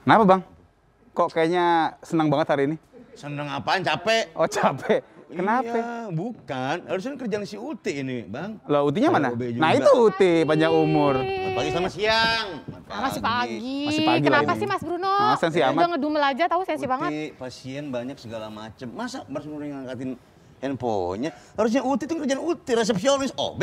Kenapa Bang? Kok kayaknya senang banget hari ini? Seneng apaan? Capek. Oh capek. Kenapa? Iya, bukan. Harusnya kerjaan si Uti ini, Bang. Lah Utinya mana? OB juga. Nah itu Uti, panjang umur. Pagi sama siang. Masih pagi. Masih pagi lah Kenapa ini. sih Mas Bruno? Sensi amat. Udah ngedumel aja tahu sensi Uti, banget. pasien banyak segala macem. Masa Mas Bruno yang ngangkatin handphonenya? Harusnya Uti itu kerjaan Uti, resepsionis. OB.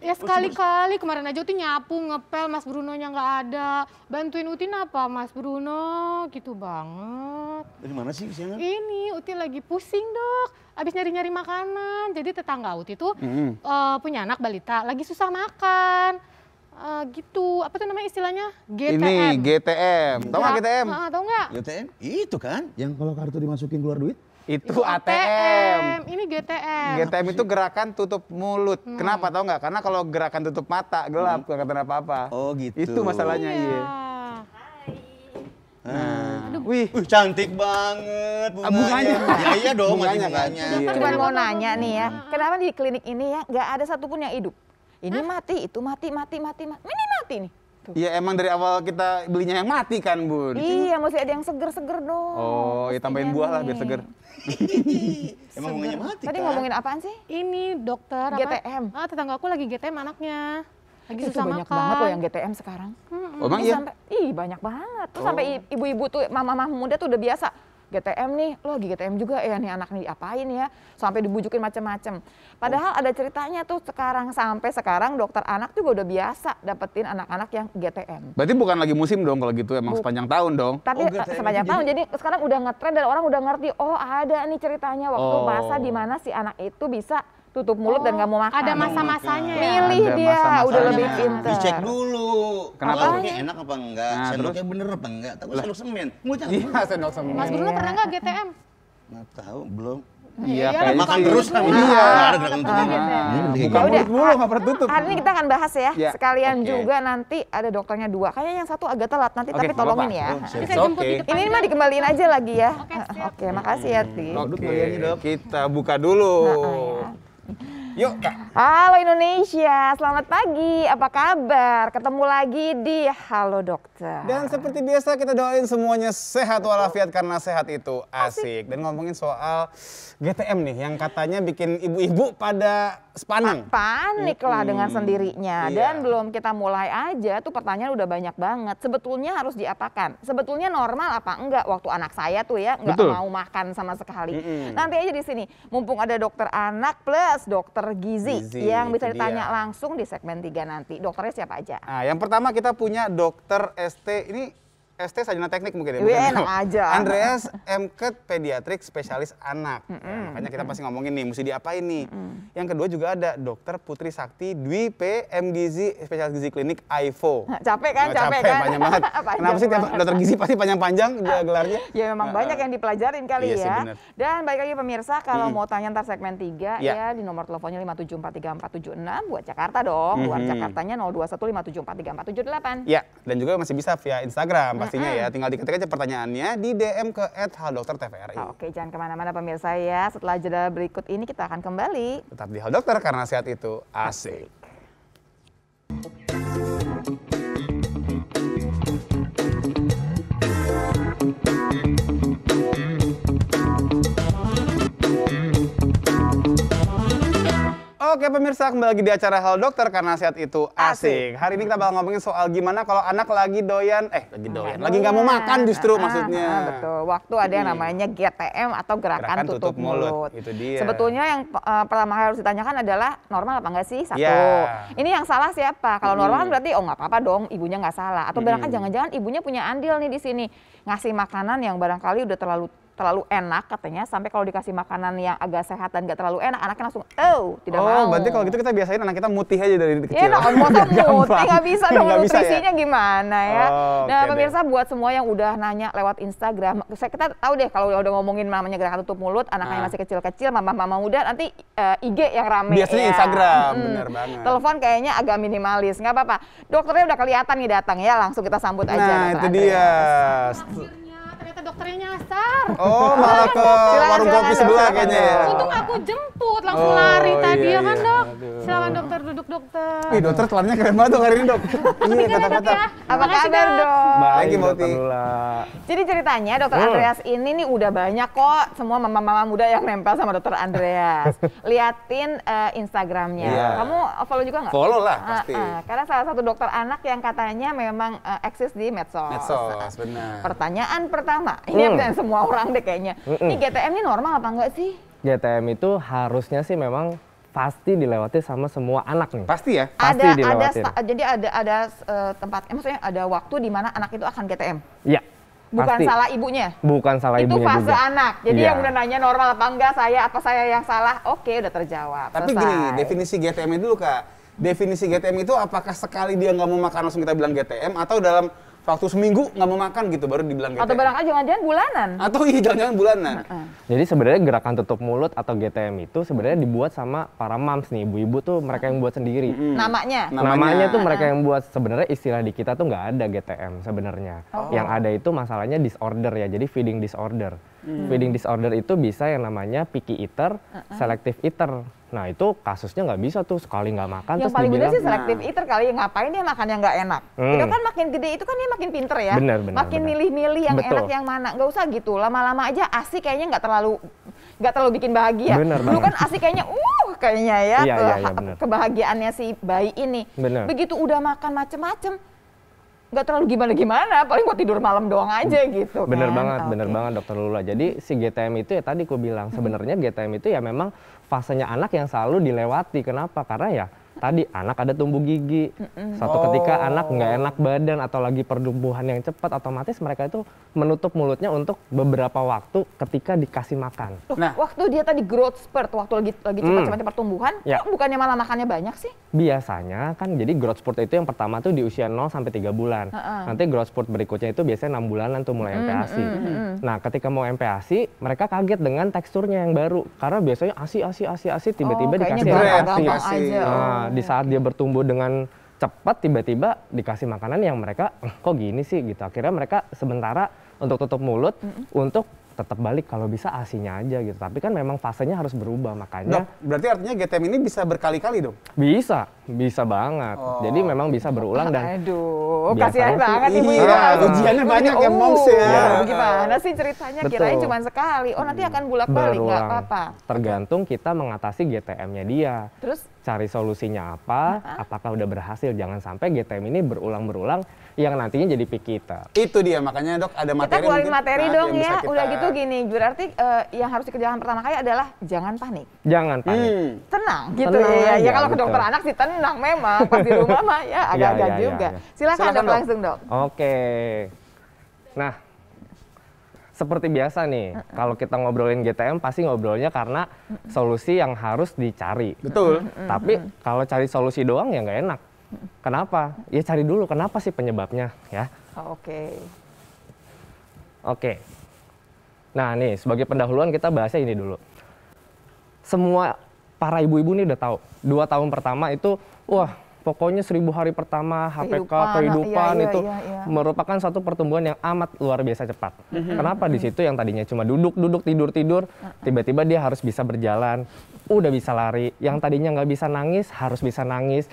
Ya sekali-kali kemarin aja Uti nyapu, ngepel, Mas Brunonya nggak ada. Bantuin Uti apa Mas Bruno? Gitu banget. Dari mana sih kesiangan? Ini Uti lagi pusing dok. Abis nyari-nyari makanan. Jadi tetangga Uti tuh punya anak balita, lagi susah makan. Gitu, apa tuh namanya istilahnya? GTM. Ini GTM. Tahu nggak GTM? Tahu nggak? GTM? Itu kan, yang kalau kartu dimasukin keluar duit. Itu ATM. Ini GTM. GTM itu gerakan tutup mulut. Kenapa tahu nggak? Karena kalau gerakan tutup mata gelap, nggak kelihatan apa-apa. Oh gitu. Itu masalahnya iya. Wih, cantik banget bunganya. Bunganya. Ya iya dong, Bunganya masih kan? bunganya. Iya. Cuma mau nanya nih ya, kenapa di klinik ini ya nggak ada satupun yang hidup? Ini mati, itu mati. Ini mati nih. Tuh. Iya emang dari awal kita belinya yang mati kan Bun? Iya, mesti ada yang seger-seger dong. Oh, ya tambahin buah lah biar seger. Emang bunganya mati Tadi kan? ngomongin apaan sih? Ini dokter GTM. tetangga aku lagi GTM anaknya. Lagi Itu susah banyak makan. banget loh yang GTM sekarang. Oh, emang Ini iya? banyak banget. Terus sampai ibu-ibu tuh, mama-mama muda tuh udah biasa. GTM nih, lo lagi GTM juga ya nih anak nih diapain ya. Sampai dibujukin macam-macam. Padahal ada ceritanya tuh sampai sekarang dokter anak juga udah biasa dapetin anak-anak yang GTM. Berarti bukan lagi musim dong kalau gitu, emang sepanjang tahun dong. Tapi GTM sepanjang itu tahun, jadi sekarang udah ngetren dan orang udah ngerti, oh ada nih ceritanya waktu masa di mana si anak itu bisa tutup mulut dan nggak mau makan. Ada masa-masanya ya. Milih Ada dia, masa-masanya. udah lebih pintar. Dicek dulu. Kenapa? Lauknya enak apa enggak? Nah, Sendoknya bener apa enggak? Takut sendok semen. Mau cari? Iya, sendok semen. Mas Bruno pernah nggak GTM? Nggak tahu, belum. Iya, Iya, kayaknya Makan sih. terus lah. Iya. Nggak ada gerakan untuk ini. Buka Ya udah. mulut mulu, nggak pernah tutup. Hari ini kita akan bahas ya, Ya, sekalian oke. juga nanti ada dokternya dua. Kayaknya yang satu agak telat nanti, Oke, tapi nggak tolongin apa-apa. ya. Oh, siap. Bisa jemput di depan. Ini mah dikembaliin aja lagi ya. Oke, siap. Oke, makasih ya Ti. Duduk Oke, bagiannya, Dok. kita buka dulu. Yuk, Kak. Halo Indonesia, selamat pagi. Apa kabar? Ketemu lagi di Halo Dokter. Dan seperti biasa kita doain semuanya sehat walafiat karena sehat itu asik. Dan ngomongin soal GTM nih yang katanya bikin ibu-ibu pada sepanang. Panik lah dengan sendirinya. Iya. Dan belum kita mulai aja tuh pertanyaan udah banyak banget. Sebetulnya harus diapakan? Sebetulnya normal apa enggak? Waktu anak saya tuh ya nggak Betul. mau makan sama sekali. Nanti aja di sini. Mumpung ada dokter anak plus dokter gizi yang bisa itu ditanya dia. langsung di segmen 3 nanti. Dokternya siapa aja? Nah, yang pertama kita punya dokter ST, ini ST Sarjana Teknik mungkin ya? Wih, bukan? enak aja. Andreas MKet Pediatrik Spesialis Anak. Ya, makanya kita pasti ngomongin nih, mesti diapain nih. Yang kedua juga ada dokter Putri Sakti Dwi P. M. Gizi Spesialis Gizi Klinik AIFO. Capek kan? Nah, Capek kan? panjang banget. Panjang Kenapa sih tiap banget. dokter gizi pasti panjang-panjang gelarnya? Ya memang banyak yang dipelajarin kali Iya sih, ya. bener. Dan baik lagi pemirsa kalau mau tanya ntar segmen 3 Iya. ya di nomor teleponnya 5743476 buat Jakarta dong. Luar Jakartanya 0215743478. Ya, dan juga masih bisa via Instagram pastinya ya. Tinggal diketik aja pertanyaannya di DM ke @haldoktertvri. Oke, jangan kemana-mana pemirsa ya. Setelah jeda berikut ini kita akan kembali. Tetap di Hal Dokter karena sehat itu asik. Oke pemirsa, kembali lagi di acara Hal Dokter karena sehat itu asik. Hari ini kita bakal ngomongin soal gimana kalau anak lagi doyan, lagi nggak mau makan justru maksudnya. Betul. Waktu ada yang namanya GTM atau gerakan tutup mulut. Itu dia. Sebetulnya yang pertama harus ditanyakan adalah normal apa enggak sih? Satu. Ya. Ini yang salah siapa? Kalau normal kan berarti oh nggak apa-apa dong, ibunya nggak salah. Atau barangkali jangan-jangan ibunya punya andil nih di sini. Ngasih makanan yang barangkali udah terlalu enak katanya, sampai kalau dikasih makanan yang agak sehat dan gak terlalu enak, anaknya langsung tidak mau. Oh, berarti kalau gitu kita biasain anak kita mutih aja dari kecil. Iya, masa mutih nggak bisa dong, Nggak bisa ya? nutrisinya gimana ya. Oh, Nah, oke pemirsa buat semua yang udah nanya lewat Instagram, kita tahu deh kalau udah ngomongin namanya gerakan tutup mulut, anaknya masih kecil-kecil, mama-mama muda, nanti IG yang rame. Biasanya ya. Instagram, bener banget. Telepon kayaknya agak minimalis, nggak apa-apa. Dokternya udah kelihatan nih datang ya, langsung kita sambut aja. Nah, Dr. itu dia. Ternyata ternyata dokternya nyasar. Oh, malah ke warung kopi sebelah kayaknya ya. Untung aku jemput, langsung lari tadi iya, ya kan iya. dok? Silakan dokter, duduk dokter. Ih, dokter telannya keren banget dong hari ini, Dok. Iya, kata-kata. Apa kabar dok? Baik, Dokter Mauti. Lula. Jadi ceritanya dokter Andreas ini nih udah banyak kok semua mama-mama muda yang nempel sama dokter Andreas. Liatin Instagramnya. Iya. Kamu follow juga nggak? Follow lah, pasti. Karena salah satu dokter anak yang katanya memang eksis di medsos. Medsos, benar. Pertanyaan pertama, ini yang pertanyaan semua orang deh kayaknya. Ini GTM ini normal apa enggak sih? GTM itu harusnya sih memang pasti dilewati sama semua anak nih. Pasti ya? Pasti dilewatin. Jadi ada tempat, maksudnya ada waktu di mana anak itu akan GTM. Iya. Bukan pasti. salah ibunya. Bukan salah Itu ibunya fase juga. anak. Jadi Iya. yang udah nanya normal apa enggak, apa saya yang salah, oke udah terjawab. Tapi selesai. gini, definisi GTM dulu, Kak. Definisi GTM itu apakah sekali dia nggak mau makan langsung kita bilang GTM, atau dalam waktu seminggu nggak mau makan gitu baru dibilang GTM? Atau barangkali jangan-jangan bulanan. Atau iya, jangan-jangan bulanan. Jadi sebenarnya gerakan tutup mulut atau GTM itu sebenarnya dibuat sama para moms nih, ibu-ibu tuh mereka yang buat sendiri. Namanya. Namanya tuh mereka yang buat. Sebenarnya istilah di kita tuh nggak ada GTM sebenarnya. Yang ada itu masalahnya disorder ya, jadi feeding disorder. Feeding disorder itu bisa yang namanya picky eater, selective eater. Nah itu kasusnya nggak bisa tuh sekali nggak makan Yang terus paling benar dibilang sih selektif eater kali, ngapain dia makan yang nggak enak. Itu kan makin gede itu kan dia makin pinter ya. Benar, makin benar. milih-milih yang Betul. enak yang mana. Nggak usah gitu, lama-lama aja ASI kayaknya nggak terlalu bikin bahagia. Benar Dulu banget. kan ASI kayaknya kayaknya ya Iya, iya, benar. kebahagiaannya si bayi ini. Benar. Begitu udah makan macem-macem, nggak terlalu gimana-gimana, paling buat tidur malam doang aja gitu. Bener kan. banget, bener Oke. banget Dokter Lula. Jadi si GTM itu ya tadi aku bilang sebenarnya GTM itu ya memang fasenya anak yang selalu dilewati. Kenapa? Karena ya tadi anak ada tumbuh gigi. Suatu ketika anak nggak enak badan atau lagi pertumbuhan yang cepat, otomatis mereka itu menutup mulutnya untuk beberapa waktu ketika dikasih makan. Loh, Nah. waktu dia tadi growth spurt, waktu lagi cepat-cepatnya pertumbuhan, Ya. kok bukannya malah makannya banyak sih? Biasanya kan jadi growth spurt itu yang pertama tuh di usia 0 sampai 3 bulan. Nanti growth spurt berikutnya itu biasanya 6 bulanan tuh mulai MPASI. Nah, ketika mau MPASI, mereka kaget dengan teksturnya yang baru. Karena biasanya ASI tiba-tiba kayaknya dikasih berat, gampang dikasih. aja. Nah, di saat dia bertumbuh dengan cepat tiba-tiba dikasih makanan yang mereka kok gini sih gitu. Akhirnya mereka sementara untuk tutup mulut untuk tetap balik kalau bisa ASI-nya aja gitu. Tapi kan memang fasenya harus berubah, makanya Dok, berarti artinya GTM ini bisa berkali-kali dong? bisa banget. Jadi memang bisa berulang dan Aduh, biasanya kasihan sih- banget ibu Iya, ibu. ujiannya banyak ya, moms ya. Gimana sih ceritanya? Betul. Kirain cuma sekali. Oh nanti akan bolak-balik, nggak berulang. apa-apa. Tergantung kita mengatasi GTM-nya dia. Terus Cari solusinya apa, apakah udah berhasil. Jangan sampai GTM ini berulang-berulang yang nantinya jadi picky eater. Itu dia, makanya Dok ada kita materi keluarin mungkin, materi nah, dong yang bisa ya. kita- Udah gitu gini, berarti yang harus dikerjakan pertama kali adalah jangan panik. Jangan panik. Tenang gitu Tenang ya. Ya aja, kalau ke betul. dokter anak sih tenang memang. Pas di rumah mah ya agak-agak Iya, iya, juga. iya. Silakan Silakan, dok Dok. langsung dok. Oke. Nah, seperti biasa nih, kalau kita ngobrolin GTM pasti ngobrolnya karena solusi yang harus dicari. Betul. Tapi kalau cari solusi doang ya nggak enak. Kenapa? Ya cari dulu kenapa sih penyebabnya ya. Oke. Oke. Nah nih sebagai pendahuluan kita bahasnya ini dulu. Semua para ibu-ibu nih udah tahu. 2 tahun pertama itu wah pokoknya 1000 hari pertama HPK kehidupan iya, itu iya. merupakan suatu pertumbuhan yang amat luar biasa cepat. Kenapa di situ yang tadinya cuma duduk tidur tiba-tiba dia harus bisa berjalan, udah bisa lari. Yang tadinya nggak bisa nangis harus bisa nangis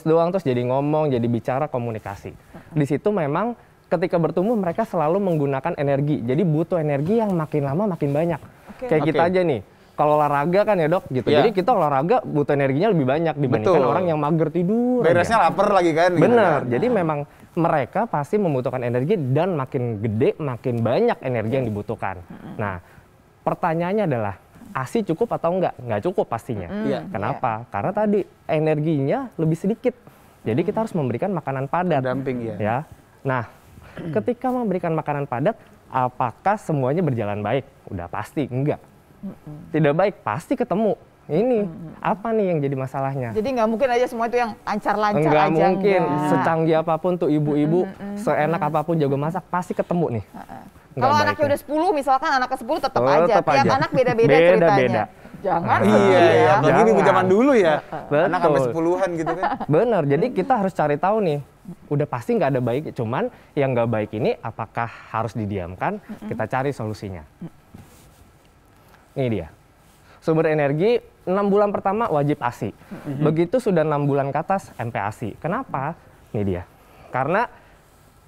doang terus jadi ngomong, jadi bicara, komunikasi. Di situ memang ketika bertumbuh mereka selalu menggunakan energi. Jadi butuh energi yang makin lama makin banyak. Kayak kita Oke. aja nih. Kalau olahraga kan ya dok gitu. Iya. Jadi kita olahraga butuh energinya lebih banyak dibandingkan Betul. orang yang mager tidur. Beresnya aja. lapar lagi kan? gitu Bener. kan? Jadi memang mereka pasti membutuhkan energi dan makin gede makin banyak energi yang dibutuhkan. Nah pertanyaannya adalah ASI cukup atau enggak? Enggak cukup pastinya. Iya. Kenapa? Karena tadi energinya lebih sedikit. Jadi kita harus memberikan makanan padat. Pendamping ya. Ya. Nah, ketika memberikan makanan padat, apakah semuanya berjalan baik? Udah pasti enggak. Tidak baik, pasti ketemu. Ini apa nih yang jadi masalahnya? Jadi nggak mungkin aja semua itu yang lancar-lancar Enggak aja. mungkin, enggak. secanggih apapun tuh ibu-ibu, seenak apapun jago masak, pasti ketemu nih. Nggak Kalau baiknya. anaknya udah 10, misalkan anak ke 10 tetap Oh, aja. tetap Tiap aja. anak beda-beda ceritanya. Jangan Iya, sedih iya. ya. Apalagi di Jangan. zaman dulu ya. Betul. Anak sampai 10-an gitu kan. Bener, jadi kita harus cari tahu nih, udah pasti nggak ada baik, cuman yang nggak baik ini apakah harus didiamkan, kita cari solusinya. Ini dia, sumber energi 6 bulan pertama wajib ASI, begitu sudah 6 bulan ke atas MPASI. Kenapa? Ini dia, karena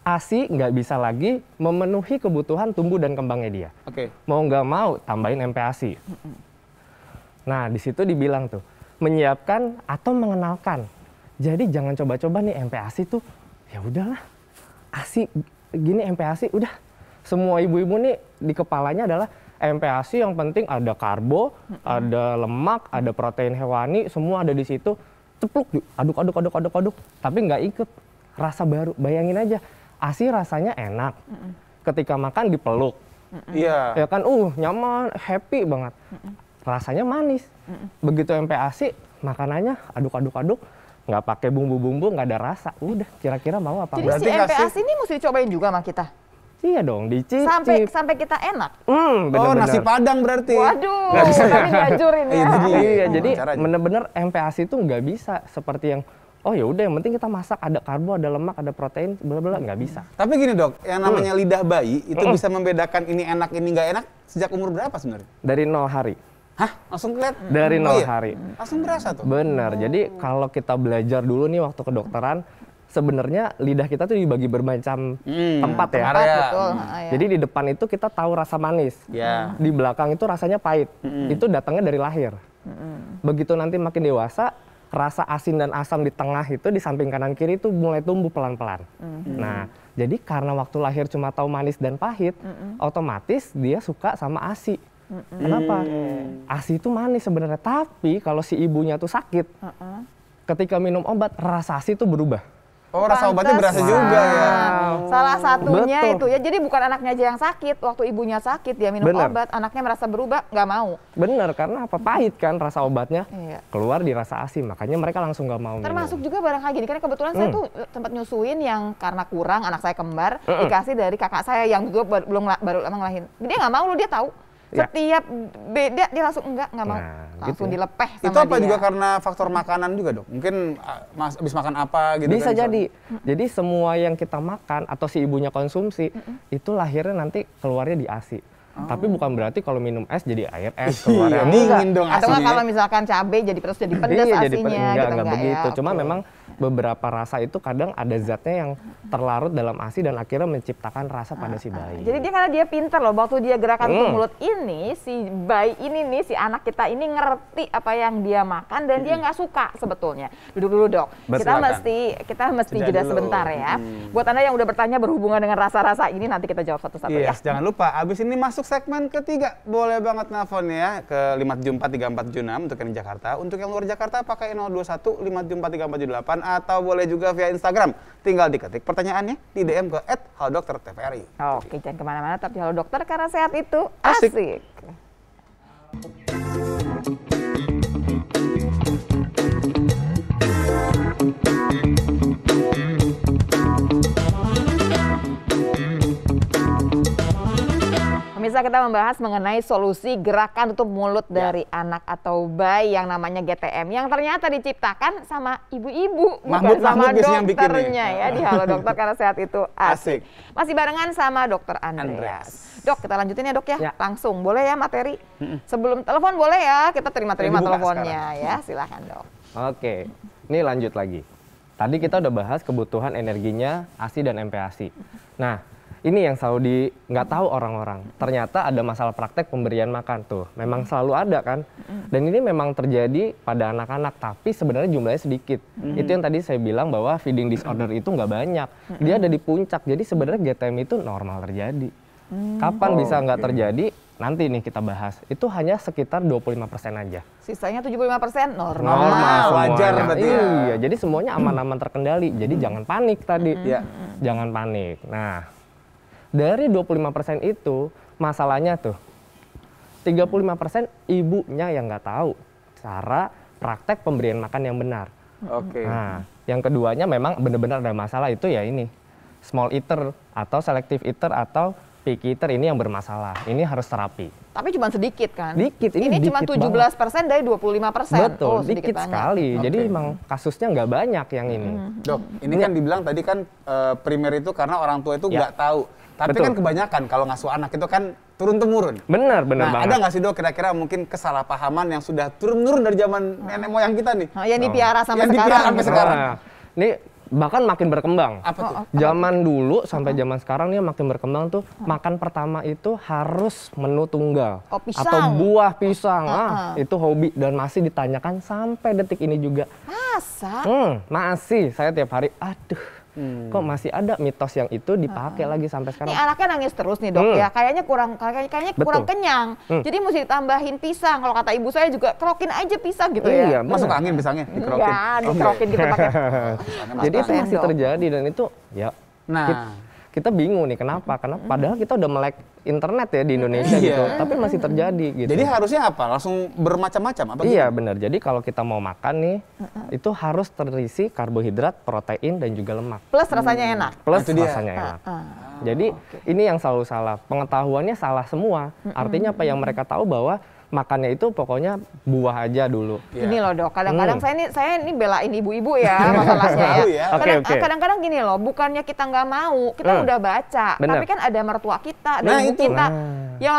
ASI nggak bisa lagi memenuhi kebutuhan tumbuh dan kembangnya dia. Oke. Mau nggak mau tambahin MPASI. Nah, di situ dibilang tuh, menyiapkan atau mengenalkan. Jadi jangan coba-coba nih MPASI tuh, ya udahlah, ASI gini MPASI udah. Semua ibu-ibu nih di kepalanya adalah MPASI yang penting ada karbo, ada lemak, ada protein hewani, semua ada di situ. Cepluk, aduk. Tapi nggak ikut rasa baru. Bayangin aja, ASI rasanya enak. Ketika makan dipeluk, Iya. ya kan, nyaman, happy banget. Rasanya manis. Begitu MPASI, makanannya aduk, nggak pakai bumbu-bumbu, nggak ada rasa. Udah, kira-kira mau apa? Jadi enggak? si Berarti nggak MPASI ini mesti dicobain juga sama kita. Iya dong, dicicip. Sampai kita enak. Oh, Bener-bener. nasi Padang berarti. Waduh, Nggak bisa ya? tapi dianjurin ya. Iya, jadi caranya. bener-bener MPASI itu nggak bisa seperti yang ya udah yang penting kita masak ada karbo, ada lemak, ada protein, bla bla, nggak bisa. Tapi gini dok, yang namanya lidah bayi itu bisa membedakan ini enak, ini nggak enak sejak umur berapa sebenarnya? Dari 0 hari. Hah? Langsung kelihatan? Dari 0 iya? hari. Langsung berasa tuh? Bener. Jadi kalau kita belajar dulu nih waktu kedokteran, sebenarnya lidah kita tuh dibagi bermacam tempat ya. area. Betul. Ya. Jadi di depan itu kita tahu rasa manis. Ya. Di belakang itu rasanya pahit. Itu datangnya dari lahir. Begitu nanti makin dewasa, rasa asin dan asam di tengah itu di samping kanan kiri itu mulai tumbuh pelan-pelan. Nah, jadi karena waktu lahir cuma tahu manis dan pahit, otomatis dia suka sama ASI. Kenapa? ASI itu manis sebenarnya, tapi kalau si ibunya tuh sakit, ketika minum obat rasa ASI itu berubah. Oh, rasa obatnya berasa Pantesan. juga ya. Salah satunya Betul. itu ya. Jadi bukan anaknya aja yang sakit. Waktu ibunya sakit dia minum Bener. obat, anaknya merasa berubah, nggak mau. Bener, karena apa? Pahit kan rasa obatnya, Iya. keluar di rasa ASI, makanya mereka langsung nggak mau minum. Termasuk juga barangkali gini, karena kebetulan saya tuh tempat nyusuin yang karena kurang, anak saya kembar, dikasih dari kakak saya yang juga baru lama ngelahirin. Dia nggak mau loh, dia tahu. Ya. Setiap beda dia langsung enggak mau. Nah, Langsung gitu. dilepeh sama Itu apa dia. juga karena faktor makanan juga dok? Mungkin habis makan apa gitu Bisa kan? jadi. Jadi semua yang kita makan atau si ibunya konsumsi, itu lahirnya nanti keluarnya di ASI. Tapi bukan berarti kalau minum es jadi air es Iya, keluarnya. dingin dong Atau nggak aslinya. kalau misalkan cabai jadi terus jadi pedas Iya, jadi asinya enggak gitu begitu. ya. Cuma Oke. memang beberapa rasa itu kadang ada zatnya yang terlarut dalam ASI dan akhirnya menciptakan rasa pada si bayi. Jadi dia karena dia pinter loh, waktu dia gerakan tuh Hmm. mulut ini, si bayi ini nih, si anak kita ini ngerti apa yang dia makan dan dia nggak suka sebetulnya. Duduk dulu dok, kita mesti Jeda jeda dulu. sebentar ya. Buat anda yang udah bertanya berhubungan dengan rasa-rasa ini nanti kita jawab satu-satu ya. Yes, jangan lupa, abis ini masuk segmen ketiga. Boleh banget nelfon ya ke 5743476 untuk yang di Jakarta. Untuk yang luar Jakarta pakai 021 5743478 atau boleh juga via Instagram. Tinggal diketik pertanyaannya di DM ke @halodokter_tvri. Oke, jangan kemana-mana, tapi halo dokter karena sehat itu Asik. asik. Pemirsa, kita membahas mengenai solusi gerakan tutup mulut dari anak atau bayi yang namanya GTM yang ternyata diciptakan sama ibu-ibu bukan Mahmud sama biasanya yang bikin nih. dokternya ya di Halo Dokter karena sehat itu asik. Asik. Masih barengan sama Dokter Andreas. Dok, kita lanjutin ya dok ya, Ya. langsung boleh ya materi. Sebelum telepon boleh ya, kita terima-terima Dibuka teleponnya ya, silakan dok. Oke, ini lanjut lagi. Tadi kita udah bahas kebutuhan energinya ASI dan MPASI. Nah, ini yang selalu nggak tahu orang-orang. Ternyata ada masalah praktek pemberian makan tuh. Memang selalu ada kan. Dan ini memang terjadi pada anak-anak, tapi sebenarnya jumlahnya sedikit. Itu yang tadi saya bilang bahwa feeding disorder itu nggak banyak. Dia ada di puncak. Jadi sebenarnya GTM itu normal terjadi. Kapan bisa nggak terjadi? Nanti nih kita bahas. Itu hanya sekitar 25% aja. Sisanya 75% normal. Normal. wajar semuanya. berarti ya. Iya, jadi semuanya aman-aman terkendali. Jadi jangan panik tadi. Iya. Jangan panik. Nah, dari 25% itu masalahnya tuh 35% ibunya yang nggak tahu cara praktek pemberian makan yang benar. Oke. Nah, yang keduanya memang benar-benar ada masalah itu ya ini small eater atau selective eater atau pikir ini yang bermasalah, ini harus terapi. Tapi cuma sedikit kan? Dikit, ini cuma dikit 17% dari 25%. Betul, Oh, dikit banget. sekali. Jadi Oke. emang kasusnya nggak banyak yang ini. Dok, ini kan dibilang tadi kan primer itu karena orang tua itu Ya. nggak tahu. Tapi Betul. kan kebanyakan kalau ngasuh anak itu kan turun-temurun. Benar Nah, banget. ada nggak sih dok kira-kira mungkin kesalahpahaman yang sudah turun-turun dari zaman nenek moyang kita nih? Oh, yang dipiara sampai Yang dipiara sekarang. sampai sekarang. Nah, ini bahkan makin berkembang. Apa tuh? Zaman dulu sampai zaman sekarang nih makin berkembang tuh makan pertama itu harus menu tunggal Oh, pisang. atau buah pisang. Itu hobi dan masih ditanyakan sampai detik ini juga. Masa? Masih saya tiap hari kok masih ada mitos yang itu dipakai lagi sampai sekarang. Ini anaknya nangis terus nih dok ya, kayaknya kurang Betul. kenyang. Jadi mesti ditambahin pisang. Kalau kata ibu saya juga kerokin aja pisang gitu Iya, ya. Masuk angin pisangnya, dikerokin. Enggak, dikerokin gitu pakai. Jadi itu masih Sendok. terjadi dan itu ya Nah, kita bingung nih kenapa? Karena padahal kita udah melek internet ya di Indonesia Iya. gitu, tapi masih terjadi gitu. jadi harusnya apa? Langsung bermacam-macam apa? Iya gitu? benar. Jadi kalau kita mau makan nih, itu harus terisi karbohidrat, protein dan juga lemak. Plus rasanya enak. Plus Itu dia. rasanya enak. Jadi ini yang selalu salah. Pengetahuannya salah semua. Artinya apa yang mereka tahu bahwa makannya itu pokoknya buah aja dulu. Iya. Gini loh dok, kadang-kadang saya ini belain ibu-ibu ya masalahnya Tahu ya. ya. Oke. Kadang-kadang gini loh, bukannya kita nggak mau, kita udah baca, Bener. tapi kan ada mertua kita, ada Nah, ibu itu. kita yang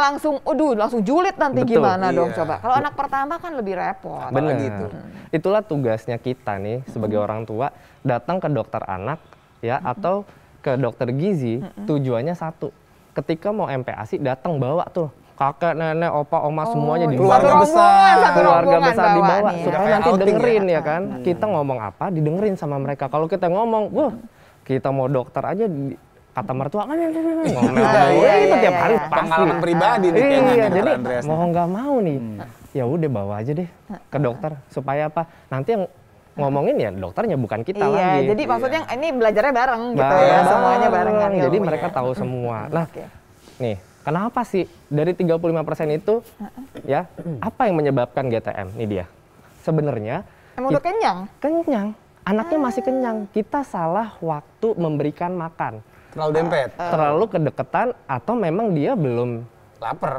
langsung julid nanti Betul. gimana dong Iya. coba. Kalau anak pertama kan lebih repot. Benar. gitu. Itulah tugasnya kita nih sebagai orang tua datang ke dokter anak ya atau ke dokter gizi. Tujuannya satu. Ketika mau MPASI datang bawa tuh kakek, nenek, opa, oma semuanya iya. dibawa. Keluarga Satu besar. rombongan, satu Keluarga rombongan besar bawa dibawa nih ya. supaya Kayak nanti outing dengerin ya. ya kan. Kita ngomong apa didengerin sama mereka. Kalau kita ngomong, wah kita mau dokter aja kata mertua kan ngomel Iya, itu iya, tiap hari iya. pasti. Pengalaman pribadi nih kayaknya Iya, nih, jadi Dr. Andreas. mau nggak mau nih, ya udah bawa aja deh ke dokter supaya apa? Nanti yang ngomongin ya dokternya bukan kita Iya, lagi. jadi maksudnya ini belajarnya bareng gitu ya, Bareng. semuanya barengan. Jadi ilmunya. mereka tahu semua. Nah, Oke. nih kenapa sih dari 35% itu ya apa yang menyebabkan GTM? Ini dia. Sebenarnya Emang udah kenyang? kenyang, anaknya masih kenyang. Kita salah waktu memberikan makan. Terlalu dempet. Terlalu kedekatan atau memang dia belum Lapar.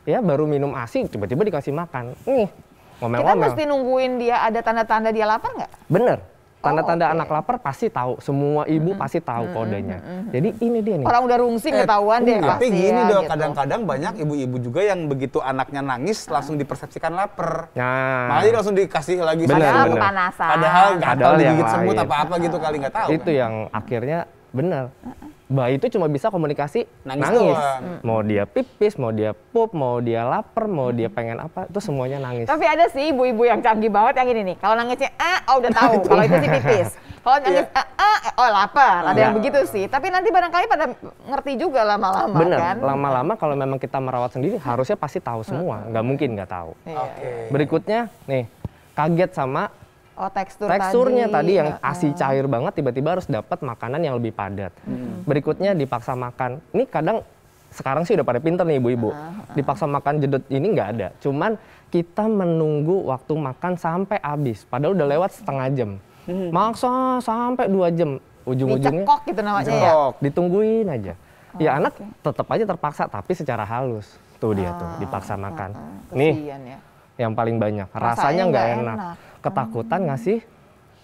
baru minum ASI tiba-tiba dikasih makan. Nih, Kita ngomel-ngomel. mesti nungguin dia ada tanda-tanda dia lapar nggak? Bener. Tanda-tanda oke. anak lapar pasti tahu. Semua ibu pasti tahu kodenya. Jadi ini dia nih. Orang udah rungsing ketahuan deh Tapi pasti gini ya, dok, gitu. kadang-kadang banyak ibu-ibu juga yang begitu anaknya nangis langsung dipersepsikan lapar. Nah, Malah langsung dikasih lagi Bener, Padahal susu. bener. kepanasan. Padahal gatal Padahal yang digigit semut lain. apa-apa gitu kali nggak tahu. itu kan? yang akhirnya bener. Bayi itu cuma bisa komunikasi Nangis nangis. doang. Mau dia pipis, mau dia pup, mau dia lapar, mau dia pengen apa, itu semuanya nangis. Tapi ada sih ibu-ibu yang canggih banget yang ini nih. Kalau nangisnya udah tahu. Kalau itu sih pipis. Kalau nangis lapar. Ada yang begitu sih. Tapi nanti barangkali pada ngerti juga lama-lama Bener, kan. lama-lama kalau memang kita merawat sendiri harusnya pasti tahu semua. Nggak mungkin nggak tahu. Iya. Oke. Berikutnya nih, kaget sama Oh teksturnya tadi yang ASI cair banget tiba-tiba harus dapat makanan yang lebih padat. Berikutnya dipaksa makan. Ini kadang sekarang sih udah pada pinter nih ibu-ibu. Dipaksa makan jedot ini nggak ada. Cuman kita menunggu waktu makan sampai habis. Padahal udah lewat setengah jam. Maksa sampai 2 jam. Ujung-ujungnya Dicekok gitu namanya ya. Jekok. ditungguin aja. Ya anak tetap aja terpaksa tapi secara halus. Tuh dia tuh dipaksa makan. Nih Kesian ya. yang paling banyak. Rasanya Rasanya nggak nggak enak. enak. Ketakutan ngasih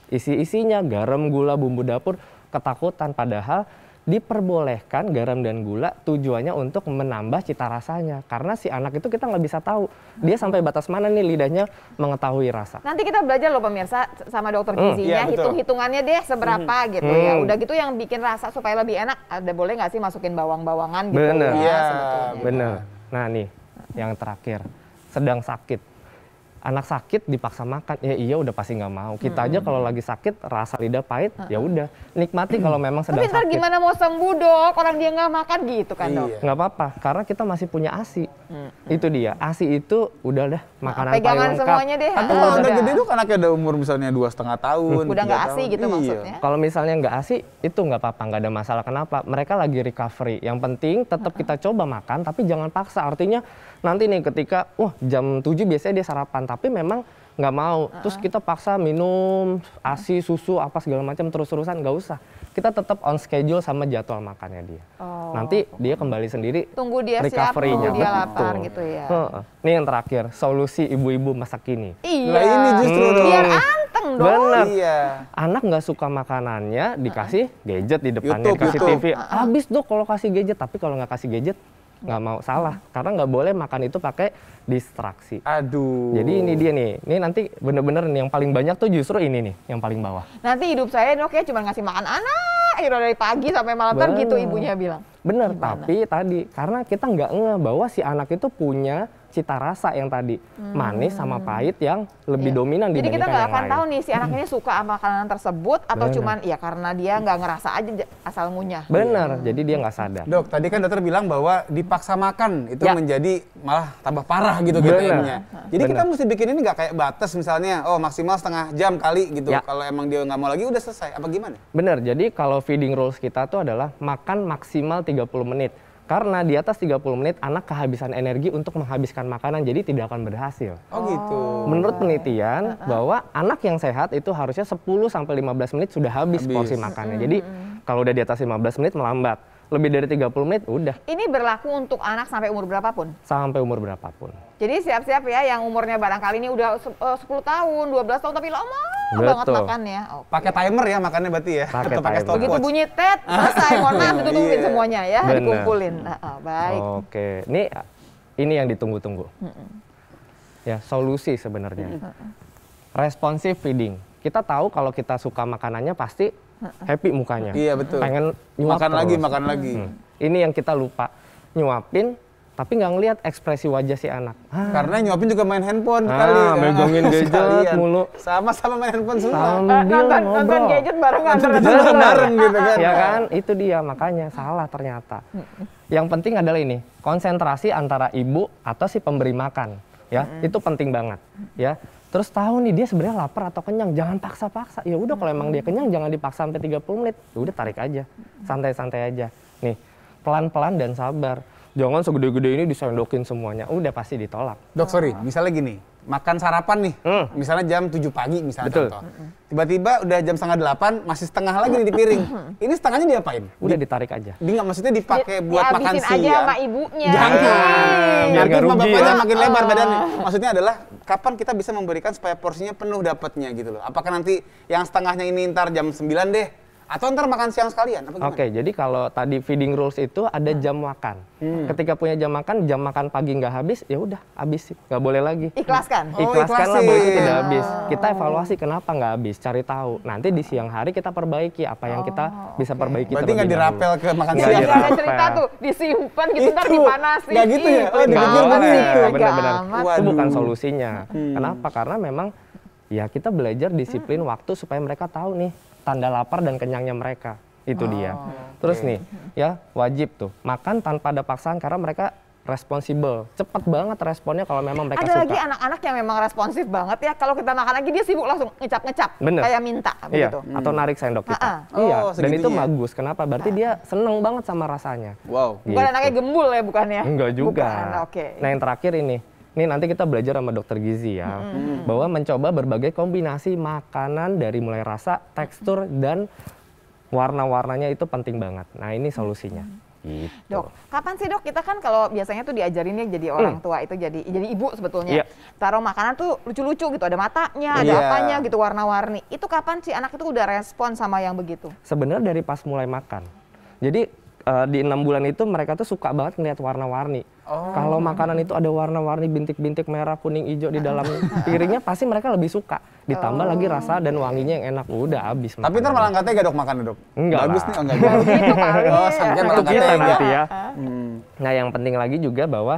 isi-isinya, garam, gula, bumbu dapur, ketakutan. Padahal diperbolehkan garam dan gula tujuannya untuk menambah cita rasanya. Karena si anak itu kita nggak bisa tahu. Dia sampai batas mana nih lidahnya mengetahui rasa. Nanti kita belajar loh pemirsa sama dokter gizinya, Iya, betul. hitung-hitungannya deh seberapa gitu ya. Udah gitu yang bikin rasa supaya lebih enak, ada boleh nggak sih masukin bawang-bawangan gitu Bener. ya Iya, sebetulnya. Bener. Nah nih, yang terakhir, sedang sakit. Anak sakit dipaksa makan, ya iya udah pasti nggak mau. Kita aja kalau lagi sakit, rasa lidah pahit, ya udah nikmati kalau memang sedang Tapi ntar sakit. gimana mau sembuh dok, orang dia nggak makan gitu kan dok. Iya. Nggak apa-apa, karena kita masih punya ASI. Itu dia, ASI itu udah makanan Pegangan paling lengkap. semuanya deh. Tapi Ah, kalau udah udah. gede tuh anaknya ada umur misalnya 2,5 tahun. Udah 3 nggak ASI tahun. gitu Iya. maksudnya. Kalau misalnya nggak ASI, itu nggak apa-apa, nggak ada masalah. Kenapa? Mereka lagi recovery. Yang penting tetap kita coba makan, tapi jangan paksa. Artinya nanti nih ketika, jam 7 biasanya dia sarapan, tapi memang nggak mau. Terus kita paksa minum ASI, susu, apa segala macam terus-terusan, nggak usah. kita tetap on schedule sama jadwal makannya dia. Nanti dia kembali sendiri. Tunggu dia siap, recovery-nya. tunggu dia Betul. lapar gitu ya. Ini yang terakhir, solusi ibu-ibu masa kini. Iya. Nah, ini justru dong. Biar anteng dong. Bener. Iya. Anak nggak suka makanannya, dikasih gadget di depannya, YouTube, dikasih YouTube. TV. Habis dok kalau kasih gadget, tapi kalau nggak kasih gadget, nggak mau, salah. Karena nggak boleh makan itu pakai distraksi. Aduh. Jadi ini dia nih, ini nanti bener-bener nih yang paling banyak tuh justru ini nih, yang paling bawah. Nanti hidup saya dok ya cuma ngasih makan anak, dari pagi sampai malam kan gitu Bener. ibunya bilang. Bener, tapi tadi karena kita nggak ngeh bahwa si anak itu punya cita rasa yang tadi manis sama pahit yang lebih Iya. dominan Jadi kita dibandingkan nggak yang akan lain. tahu nih si anak ini suka sama makanan tersebut atau Bener. cuman ya karena dia nggak ngerasa aja asal ngunyah. Bener, jadi dia nggak sadar. Dok, tadi kan dokter bilang bahwa dipaksa makan itu Ya. menjadi malah tambah parah gitu Bener. GTM-nya. Jadi kita Bener. mesti bikin ini nggak kayak batas misalnya, oh maksimal setengah jam kali gitu. Ya. Kalau emang dia nggak mau lagi udah selesai, apa gimana? Bener, jadi kalau feeding rules kita tuh adalah makan maksimal 30 menit. Karena di atas 30 menit anak kehabisan energi untuk menghabiskan makanan, jadi tidak akan berhasil. Oh gitu. Menurut penelitian bahwa anak yang sehat itu harusnya 10 sampai 15 menit sudah habis porsi makannya. Jadi kalau udah di atas 15 menit melambat. Lebih dari 30 menit udah Ini berlaku untuk anak sampai umur berapapun. sampai umur berapapun. Jadi siap-siap ya yang umurnya barangkali ini udah 10 tahun, 12 tahun tapi lama banget Betul. makannya. Oke. Pakai timer ya makannya berarti ya? Pakai Atau pakai timer. Begitu stopwatch? bunyi tet, selesai, mohon maaf ditutupin Iya. semuanya ya, Bener. dikumpulin. Baik. Oke, ini yang ditunggu-tunggu. Ya, solusi sebenarnya. Responsive feeding. Kita tahu kalau kita suka makanannya pasti happy mukanya. Iya betul. Pengen nyuap Makan lagi, terus. makan lagi. Ini yang kita lupa. Nyuapin, tapi nggak ngelihat ekspresi wajah si anak. Karena nyuapin juga main handphone Ah, kali. megongin gadget Sekalian. mulu. Sama-sama main handphone semua. Sambil Nonton ngobrol. gadget barengan. Bareng gitu kan. Ya kan, itu dia makanya salah ternyata. Yang penting adalah ini, konsentrasi antara ibu atau si pemberi makan, ya itu penting banget, ya. Terus tahu nih dia sebenarnya lapar atau kenyang, jangan paksa-paksa. Ya udah kalau emang dia kenyang jangan dipaksa sampai 30 menit. Ya udah tarik aja, santai-santai aja. Nih, pelan-pelan dan sabar. Jangan segede-gede ini disendokin semuanya. Udah pasti ditolak. Dok, sorry, misalnya gini, makan sarapan nih, misalnya jam 7 pagi misalnya Betul. contoh. Tiba-tiba udah jam setengah 8, masih setengah lagi nih di piring. Ini setengahnya diapain? Udah ditarik aja. Dia nggak maksudnya dipakai buat makan Dihabisin aja siang. sama ibunya. Jangan. biar Nanti nggak sama rugi bapaknya ya. makin lebar badannya. Maksudnya adalah kapan kita bisa memberikan supaya porsinya penuh dapatnya gitu loh. Apakah nanti yang setengahnya ini ntar jam 9 deh? Atau ntar makan siang sekalian? Apa gimana? Oke, jadi kalau tadi feeding rules itu ada jam makan. Ketika punya jam makan pagi nggak habis, ya udah habis, nggak boleh lagi. Ikhlaskan. Oh, Ikhlaskanlah bahwa itu ikhlasin. tidak habis. Kita evaluasi kenapa nggak habis, cari tahu. Nanti di siang hari kita perbaiki apa yang kita bisa perbaiki. Berarti nggak terlebih dirapel dahulu. ke makan Nggak siang? Ada dirapel. cerita tuh, disimpan gitu ntar Itu. dipanasin. Nggak gitu ya? Oh, Ih, dipikir gawat begitu. sih, tega Benar-benar. amat. Itu bukan Waduh. solusinya. Kenapa? Karena memang ya kita belajar disiplin waktu supaya mereka tahu nih tanda lapar dan kenyangnya mereka. Itu dia. Terus nih, ya wajib tuh makan tanpa ada paksaan karena mereka responsibel. Cepet banget responnya kalau memang mereka Ada suka. lagi anak-anak yang memang responsif banget ya. Kalau kita makan lagi dia sibuk langsung ngecap-ngecap. Bener. Kayak minta Iya, begitu. atau narik sendok kita. Ah, Iya, Oh, dan itu segitunya. bagus. Kenapa? Berarti dia seneng banget sama rasanya. Wow. Bukan Gitu. anaknya gembul ya, bukan ya? Enggak juga. Bukan, oke. Nah yang terakhir ini nanti kita belajar sama dokter gizi ya, bahwa mencoba berbagai kombinasi makanan dari mulai rasa, tekstur, dan warna-warnanya itu penting banget. Nah ini solusinya. Gitu. Dok, kapan sih dok kita kan kalau biasanya tuh diajarinnya jadi orang tua itu jadi ibu sebetulnya. Iya. Taruh makanan tuh lucu-lucu gitu, ada matanya, ada Iya. apanya gitu warna-warni. Itu kapan sih anak itu udah respon sama yang begitu? Sebenarnya dari pas mulai makan. Jadi di 6 bulan itu mereka tuh suka banget ngeliat warna-warni. Kalau makanan itu ada warna-warni bintik-bintik merah, kuning, hijau di dalam piringnya pasti mereka lebih suka. Ditambah lagi rasa dan wanginya yang enak. Udah habis. Tapi ntar malah nggak tega dok makan dok. Enggak Bagus lah. nih, oh enggak gitu. Gitu kali. Oh, sampai malah Itu nggak kita tega. nanti ya. Nah yang penting lagi juga bahwa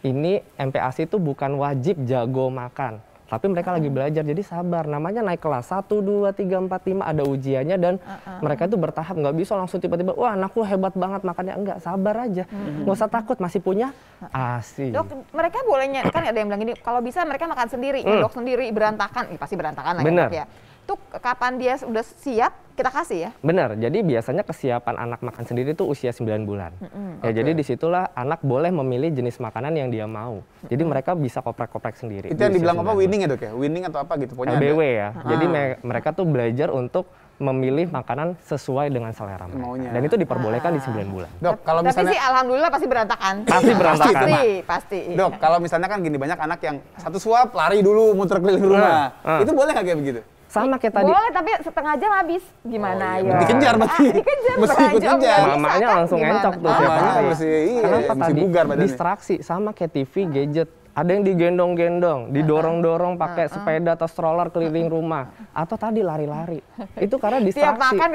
ini MPASI itu bukan wajib jago makan. Tapi mereka lagi belajar, jadi sabar. Namanya naik kelas 1, 2, 3, 4, 5 ada ujiannya dan mereka itu bertahap. Nggak bisa langsung tiba-tiba, wah anakku hebat banget makannya. Enggak, sabar aja. Nggak usah takut, masih punya ASI. Dok, mereka bolehnya kan ada yang bilang gini, kalau bisa mereka makan sendiri, nyendok sendiri, berantakan. Pasti berantakan lah ya, Bener. Dok ya. Itu kapan dia udah siap, kita kasih ya. Benar, jadi biasanya kesiapan anak makan sendiri itu usia 9 bulan. Ya, jadi disitulah anak boleh memilih jenis makanan yang dia mau. Jadi mereka bisa koprek-koprek sendiri. Itu di yang usia dibilang apa 9 bulan. winning ya dok ya? Winning atau apa gitu? Pokoknya LBW ada. ya. Jadi mereka tuh belajar untuk memilih makanan sesuai dengan selera mereka. Maunya. Dan itu diperbolehkan di 9 bulan. Dok, kalau Tapi misalnya sih alhamdulillah pasti berantakan. Pasti berantakan. Pasti. Dok, kalau misalnya kan gini banyak anak yang satu suap lari dulu muter keliling rumah. Itu boleh nggak kayak begitu? Sama kayak tadi. Boleh, tapi setengah jam habis. Gimana ya? Dikejar berarti. Dikejar. Mesti ikut setengah jam kejar. nggak bisa, Mamanya kan? langsung Gimana? encok tuh tiap Mamanya hari. mesti, iya, Kenapa mesti tadi? bugar badannya. Distraksi sama kayak TV, gadget. Ada yang digendong-gendong, didorong-dorong pakai sepeda atau stroller keliling rumah. Atau tadi lari-lari. Itu karena Tiap distraksi. makan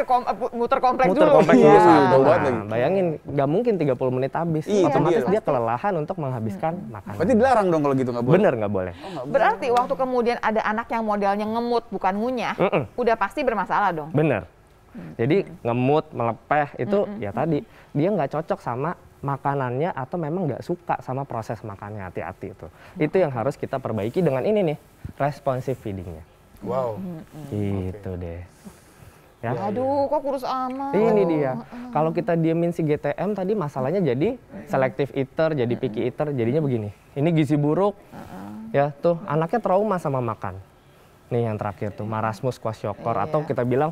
muter komplek Muter dulu. komplek Iya, dulu. jauh Nah, banget lagi. bayangin, nggak mungkin 30 menit habis. Iya, Otomatis iya. dia kelelahan untuk menghabiskan makanan. Berarti dilarang dong kalau gitu nggak boleh. Bener nggak boleh. Berarti waktu kemudian ada anak yang modelnya ngemut bukan ngunyah, udah pasti bermasalah dong. Bener. Jadi ngemut, melepeh itu ya tadi dia nggak cocok sama makanannya atau memang nggak suka sama proses makannya, hati-hati itu. Itu yang harus kita perbaiki dengan ini nih, responsive feedingnya. Wow. Gitu deh. Ya. Aduh, kok kurus amat. Ini dia. Kalau kita diemin si GTM tadi masalahnya jadi selective eater, jadi picky eater, jadinya begini. Ini gizi buruk. Ya, tuh anaknya trauma sama makan. Nih yang terakhir tuh marasmus kwashiorkor atau kita bilang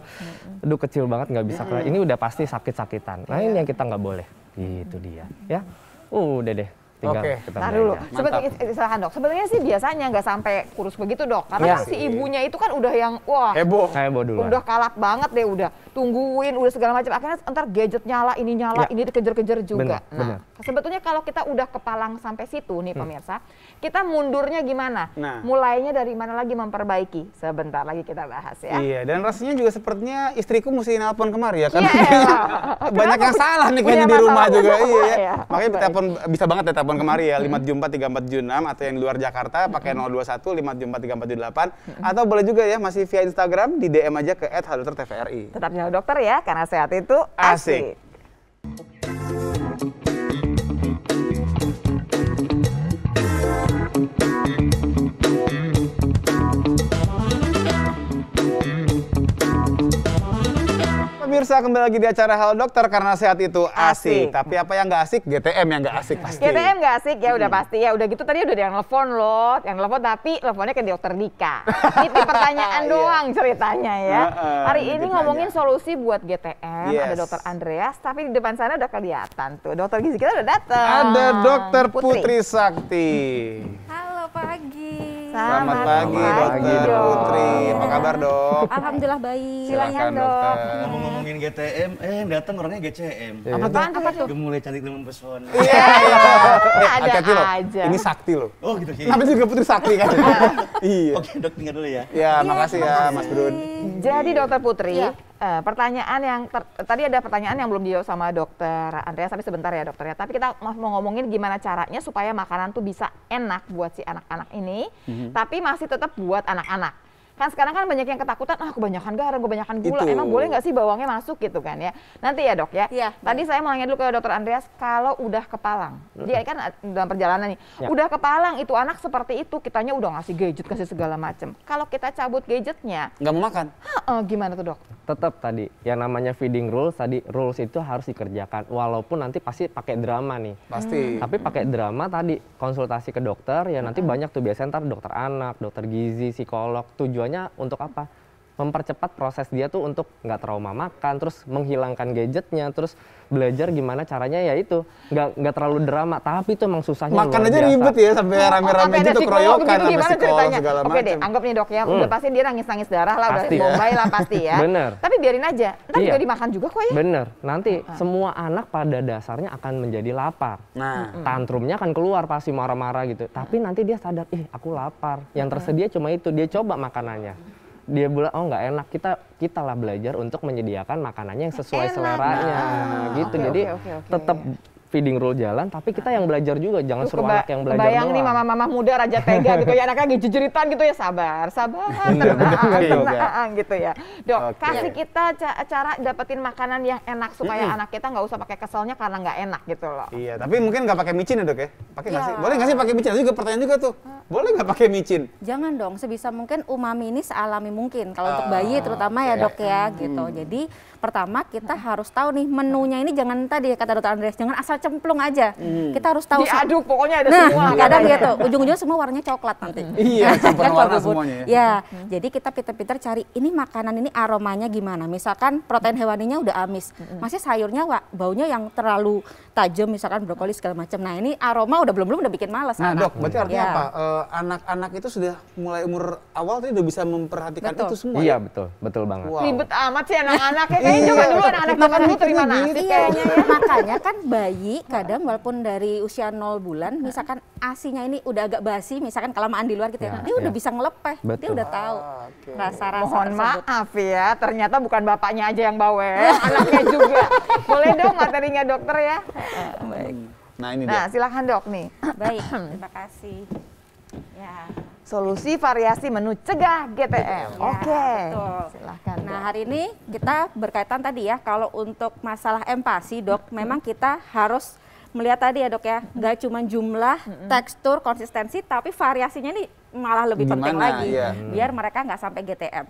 aduh kecil banget nggak bisa keluar. Ini udah pasti sakit-sakitan. Nah, ini yang kita nggak boleh. Gitu dia. Ya. Udah deh. Tinggal Oke. kita Nah dulu, belajar. sebetulnya silakan dok. Sebenarnya sih biasanya nggak sampai kurus begitu dok, karena Iya. kan si ibunya itu kan udah yang wah, Heboh. Kayak bawa duluan. udah kalap banget deh, udah tungguin, udah segala macam. Akhirnya ntar gadget nyala, Ya. ini dikejar-kejar juga. Benar, Nah, sebetulnya kalau kita udah kepalang sampai situ nih pemirsa, kita mundurnya gimana? Nah. Mulainya dari mana lagi memperbaiki? Sebentar lagi kita bahas ya. Iya, dan rasanya juga sepertinya istriku mesti nelpon kemari ya, karena Iya, kayaknya iya. banyak yang Kenapa salah nih punya kayaknya di rumah masalah? juga. Iya, ya. Iya. Makanya Baik. telepon bisa banget ya telepon kemari ya 5743476 atau yang di luar Jakarta pakai 021 5743478 atau boleh juga ya masih via Instagram di DM aja ke @haldokter_tvri. Tetap jaga dokter ya, karena sehat itu Asik. asik. Pemirsa kembali lagi di acara Halo Dokter karena sehat itu asik. Asik. Tapi apa yang nggak asik? GTM yang nggak asik pasti. GTM nggak asik ya udah pasti ya udah gitu tadi udah ada yang nelfon loh, yang nelfon tapi teleponnya ke dokter Dika. Ini pertanyaan Iya. doang ceritanya ya. Hari ini dikit ngomongin aja. solusi buat GTM, Yes. ada dokter Andreas, tapi di depan sana udah kelihatan tuh dokter gizi kita udah datang. Ada Dokter Putri Sakti. Halo pagi. Selamat pagi Dokter dok. Putri. Apa kabar Dok? Alhamdulillah baik. Silakan dok. Dokter. Ngomongin GTM, yang datang orangnya GCM. Apaan tuh? Gemulai cantik dengan pesona. Iya. Ada Hati-hati loh. aja. Ini Sakti loh. Oh gitu sih. Namanya juga Putri Sakti kan? Iya. Oke dok, tinggal dulu ya. Ya, makasih ya Mas Brun. Jadi dokter Putri, Iya. pertanyaan yang tadi ada pertanyaan yang belum dijawab sama dokter Andreas, tapi sebentar ya dokter ya. Tapi kita mau ngomongin gimana caranya supaya makanan tuh bisa enak buat si anak-anak ini, tapi masih tetap buat anak-anak. Kan sekarang kan banyak yang ketakutan, kebanyakan garam, kebanyakan gula. Itu. Emang boleh nggak sih bawangnya masuk gitu kan ya? Nanti ya dok ya. Iya. Tadi saya mau nanya dulu ke dokter Andreas, kalau udah kepalang, dia kan dalam perjalanan nih, Ya. udah kepalang itu anak seperti itu, kitanya udah ngasih gadget, kasih segala macem. Kalau kita cabut gadgetnya, Nggak mau makan? gimana tuh dok? Tetap tadi yang namanya feeding rules tadi rules itu harus dikerjakan walaupun nanti pasti pakai drama nih. Pasti. Tapi pakai drama tadi konsultasi ke dokter ya nanti banyak tuh biasanya ntar dokter anak, dokter gizi, psikolog. Tujuannya untuk apa? Mempercepat proses dia tuh untuk nggak trauma makan, terus menghilangkan gadgetnya, terus belajar gimana caranya ya itu nggak terlalu drama. Tapi itu emang susahnya Makan luar aja biasa. ribet ya sampai rame-rame Sampai ada gitu psikolog keroyokan gitu, sampai gimana psikolog ceritanya? segala Oke macam. deh, anggap nih dok ya, udah pasti dia nangis-nangis darah lah, udah Pasti ya. Bombay lah pasti ya. Bener. Tapi biarin aja, ntar Iya. juga dimakan juga kok ya. Bener, nanti semua anak pada dasarnya akan menjadi lapar. Nah, Tantrumnya akan keluar pasti marah-marah gitu. Tapi nanti dia sadar, aku lapar. Yang tersedia cuma itu. Dia coba makanannya. Dia bilang, oh nggak enak. Kita lah belajar untuk menyediakan makanannya yang sesuai Enak. seleranya. Gitu. Oke, Jadi oke. tetap feeding rule jalan. Tapi kita yang belajar juga. Jangan suruh anak yang belajar Kebayang nih doang. mama-mama muda raja tega gitu ya, anaknya lagi jejeritan gitu ya, sabar, Bener tenang gitu ya. Dok, Oke. kasih kita cara dapetin makanan yang enak supaya anak kita nggak usah pakai keselnya karena nggak enak gitu loh. iya. Tapi mungkin nggak pakai micin ya Dok ya? Pakai nggak Iya. sih? Boleh nggak sih pakai micin? Itu juga pertanyaan juga tuh. Boleh nggak pakai micin? Jangan dong, sebisa mungkin umami ini sealami mungkin. Kalau untuk bayi terutama ya dok ya gitu. Jadi pertama kita harus tahu nih menunya ini jangan tadi kata dokter Andreas, jangan asal cemplung aja. Kita harus tahu. Diaduk pokoknya ada Nah, semua. kadang gitu. Ujung-ujungnya semua warnanya coklat nanti. Iya, campur Kan warna kalau bubur. semuanya ya. Ya, jadi kita pinter-pinter cari ini makanan ini aromanya gimana. Misalkan protein hewaninya udah amis, masih sayurnya baunya yang terlalu tajam, misalkan brokoli segala macam. Nah ini aroma udah belum udah bikin malas. Nah anak. dok, berarti artinya Ya. apa? Anak-anak itu sudah mulai umur awal tadi udah bisa memperhatikan Betul. itu semua. Iya, ya? betul banget. Wow. Ribet amat sih anak-anaknya. Kayaknya zaman dulu anak-anak zaman dulu terima nasi kayaknya ya. Makanya kan bayi kadang walaupun dari usia 0 bulan, misalkan asinya ini udah agak basi, misalkan kelamaan di luar gitu ya, Ya, dia udah ya. bisa ngelepeh, dia Betul. udah tahu rasa-rasa Mohon tersebut. maaf ya, ternyata bukan bapaknya aja yang bawel, anaknya juga. Boleh dong materinya dokter ya? Nah ini Nah, dia. silakan dok nih. Baik, terima kasih. Ya. Solusi variasi menu cegah GTM. Ya, Oke. betul. Silahkan. Nah Dok. hari ini kita berkaitan tadi ya, kalau untuk masalah empati dok, memang kita harus melihat tadi ya dok ya, nggak cuma jumlah, tekstur, konsistensi, tapi variasinya ini malah lebih penting Gimana, lagi, iya. biar mereka nggak sampai GTM.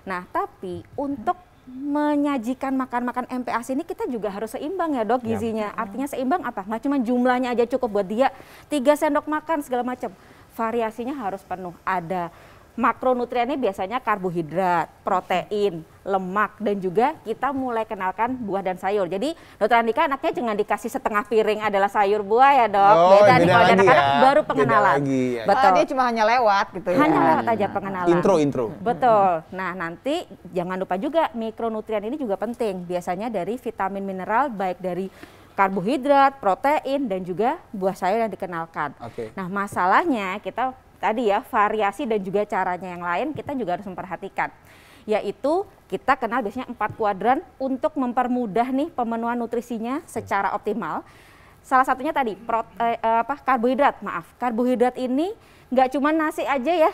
Nah tapi untuk menyajikan makan-makan MPASI ini kita juga harus seimbang ya dok gizinya. Artinya seimbang apa? Nggak cuma jumlahnya aja cukup buat dia 3 sendok makan segala macam. Variasinya harus penuh. Ada makronutriennya biasanya karbohidrat, protein, lemak, dan juga kita mulai kenalkan buah dan sayur. Jadi dokter Andika anaknya jangan dikasih setengah piring adalah sayur buah ya dok. Oh, beda nih beda kalau lagi anak-anak ya. baru Beda pengenalan. lagi ya. Betul. Dia cuma hanya lewat gitu ya. Hanya lewat aja pengenalan. Intro. Betul. Nah nanti jangan lupa juga mikronutrien ini juga penting. Biasanya dari vitamin mineral baik dari karbohidrat, protein, dan juga buah sayur yang dikenalkan. Oke. Nah masalahnya kita tadi ya variasi dan juga caranya yang lain kita juga harus memperhatikan. Yaitu kita kenal biasanya 4 kuadran untuk mempermudah nih pemenuhan nutrisinya secara optimal. Salah satunya tadi karbohidrat, maaf. Karbohidrat ini nggak cuma nasi aja ya,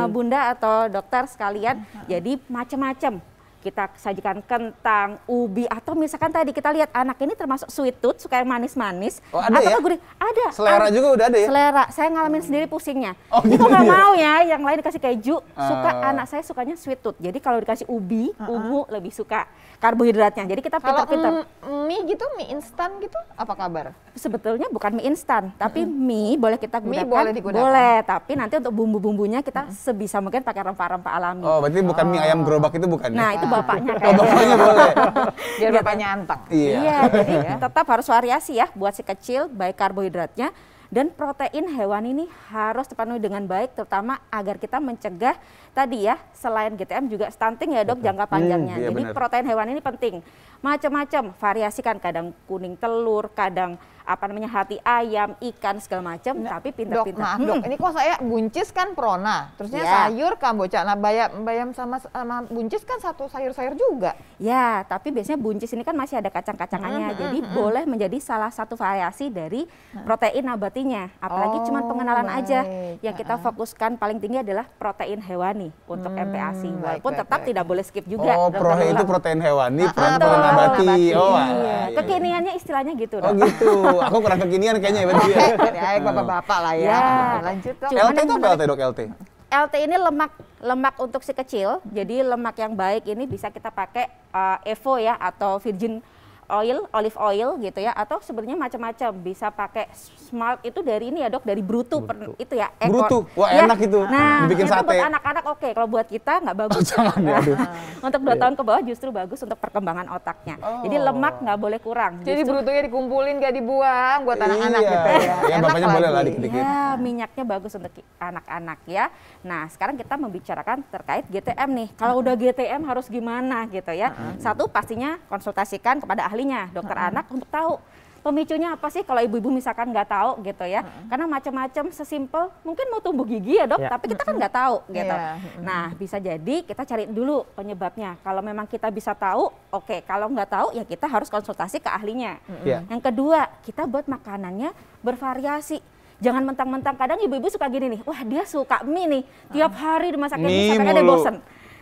Bunda atau dokter sekalian. Jadi macam-macam. Kita sajikan kentang, ubi, atau misalkan tadi kita lihat anak ini termasuk sweet tooth, suka yang manis-manis. Oh, ada atau ya? gurih. Ada. Selera juga udah ada ya? Selera. Saya ngalamin sendiri pusingnya. Oh, Ini gitu kok nggak ya? mau ya, yang lain dikasih keju. Anak saya sukanya sweet tooth. Jadi kalau dikasih ubi, ungu lebih suka karbohidratnya. Jadi kita Kalau pintar-pintar. mie gitu, mie instan gitu, apa kabar? Sebetulnya bukan mie instan, tapi mie boleh kita Mie gunakan. boleh digunakan. Boleh, tapi nanti untuk bumbu-bumbunya kita sebisa mungkin pakai rempah-rempah alami. Oh, berarti bukan mie ayam gerobak itu bukan ya? Nah, itu bapaknya Oh, kayaknya. bapaknya boleh. Biar bapaknya anteng. Iya. Iya, jadi tetap harus variasi ya buat si kecil, baik karbohidratnya dan protein hewan ini harus terpenuhi dengan baik, terutama agar kita mencegah tadi ya, selain GTM juga stunting ya dok jangka panjangnya. iya Jadi benar. protein hewan ini penting. Macam-macam, variasikan, kadang kuning telur, kadang hati ayam, ikan segala macam, tapi Dok, pintar-pintar. maaf dok, ini kok saya buncis kan prona, terusnya Ya. sayur kamboja. Nah, bayam sama buncis kan satu sayur-sayur juga. Ya, tapi biasanya buncis ini kan masih ada kacang-kacangannya, jadi boleh menjadi salah satu variasi dari protein nabatinya. Apalagi Oh, cuma pengenalan aja. baik. Yang kita fokuskan paling tinggi adalah protein hewani untuk MPASI. Walaupun baik, tetap baik. tidak boleh skip juga. Oh, dokter itu ulang. protein hewani, Betul, protein nabati. Oh, Iya. iya. Kekiniannya istilahnya gitu Oh dok. gitu. Aku kurang kekinian kayaknya ya berarti ya. Ya, bapak-bapak lah ya. Ya. Lanjut dok. Cuman LT yang itu apa menarik- LT dok LT? LT ini lemak untuk si kecil, jadi lemak yang baik ini bisa kita pakai Evo ya atau virgin oil, olive oil gitu ya, atau sebenarnya macam-macam bisa pakai smart itu dari ini ya dok, dari brutu. Itu ya ekor. Brutu? Wah, Ya. enak itu. Nah Dibikin itu sate. buat anak-anak oke, kalau buat kita nggak bagus. jangan ya, aduh. Untuk 2 tahun ke bawah justru bagus untuk perkembangan otaknya. Jadi lemak nggak boleh kurang. Jadi Justru- brutunya dikumpulin gak dibuang buat anak-anak Iya. gitu ya. Ya, Enak bapaknya boleh lah lagi. dikit-dikit. Ya, minyaknya bagus untuk anak-anak ya. Nah, sekarang kita membicarakan terkait GTM nih. Kalau udah GTM harus gimana gitu ya. Satu, pastinya konsultasikan kepada ahlinya, dokter anak untuk tahu pemicunya apa sih kalau ibu-ibu misalkan nggak tahu gitu ya. Karena macam-macam sesimpel mungkin mau tumbuh gigi ya dok, Ya. tapi kita kan nggak tahu gitu. Iya. Nah, bisa jadi kita cari dulu penyebabnya. Kalau memang kita bisa tahu, oke. Kalau nggak tahu ya kita harus konsultasi ke ahlinya. Iya. Yang kedua, kita buat makanannya bervariasi. Jangan mentang-mentang, kadang ibu-ibu suka gini nih, wah dia suka mie nih, tiap hari dimasakin mie Mie sampai dia mulu. bosen.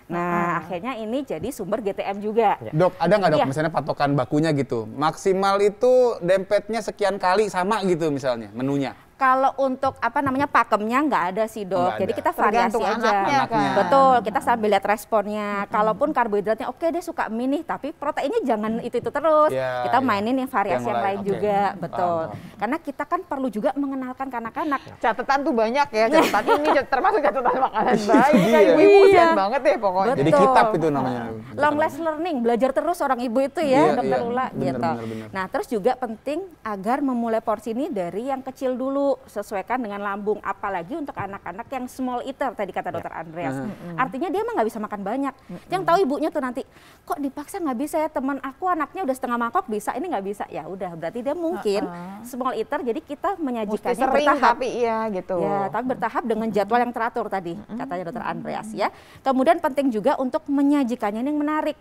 Nah, akhirnya ini jadi sumber GTM juga. Dok, ada nggak dok Iya. misalnya patokan bakunya gitu? Maksimal itu dempetnya sekian kali sama gitu misalnya menunya. Kalau untuk pakemnya nggak ada sih dok. Nggak Jadi ada. kita variasi Tergantung aja. anaknya kan. Betul, kita sambil lihat responnya. Kalaupun karbohidratnya oke dia suka mie nih, tapi proteinnya jangan itu terus. Ya, Kita ya. mainin yang variasi yang lain oke. juga, Paham, betul. paham. Karena kita kan perlu juga mengenalkan ke anak-anak. Catatan tuh banyak ya, catatan ini termasuk catatan makanan bayi. Iya. Ibu-ibu Iya. kasihan banget ya pokoknya. Jadi Betul. kitab itu namanya. Long last learning, belajar terus orang ibu itu Iya, ya, dokter iya. Lula Bener, gitu. bener. Nah, terus juga penting agar memulai porsi ini dari yang kecil dulu, sesuaikan dengan lambung. Apalagi untuk anak-anak yang small eater tadi kata dokter Andreas. Artinya dia mah nggak bisa makan banyak. Yang tahu ibunya tuh nanti, kok dipaksa nggak bisa ya, teman aku anaknya udah setengah mangkok bisa, ini nggak bisa. Ya udah, berarti dia mungkin small eater. Jadi kita Mesti menyajikannya sering bertahap. tapi iya gitu. Ya, tapi bertahap dengan jadwal yang teratur tadi, katanya dokter Andreas ya. Kemudian penting juga untuk menyajikannya ini yang menarik.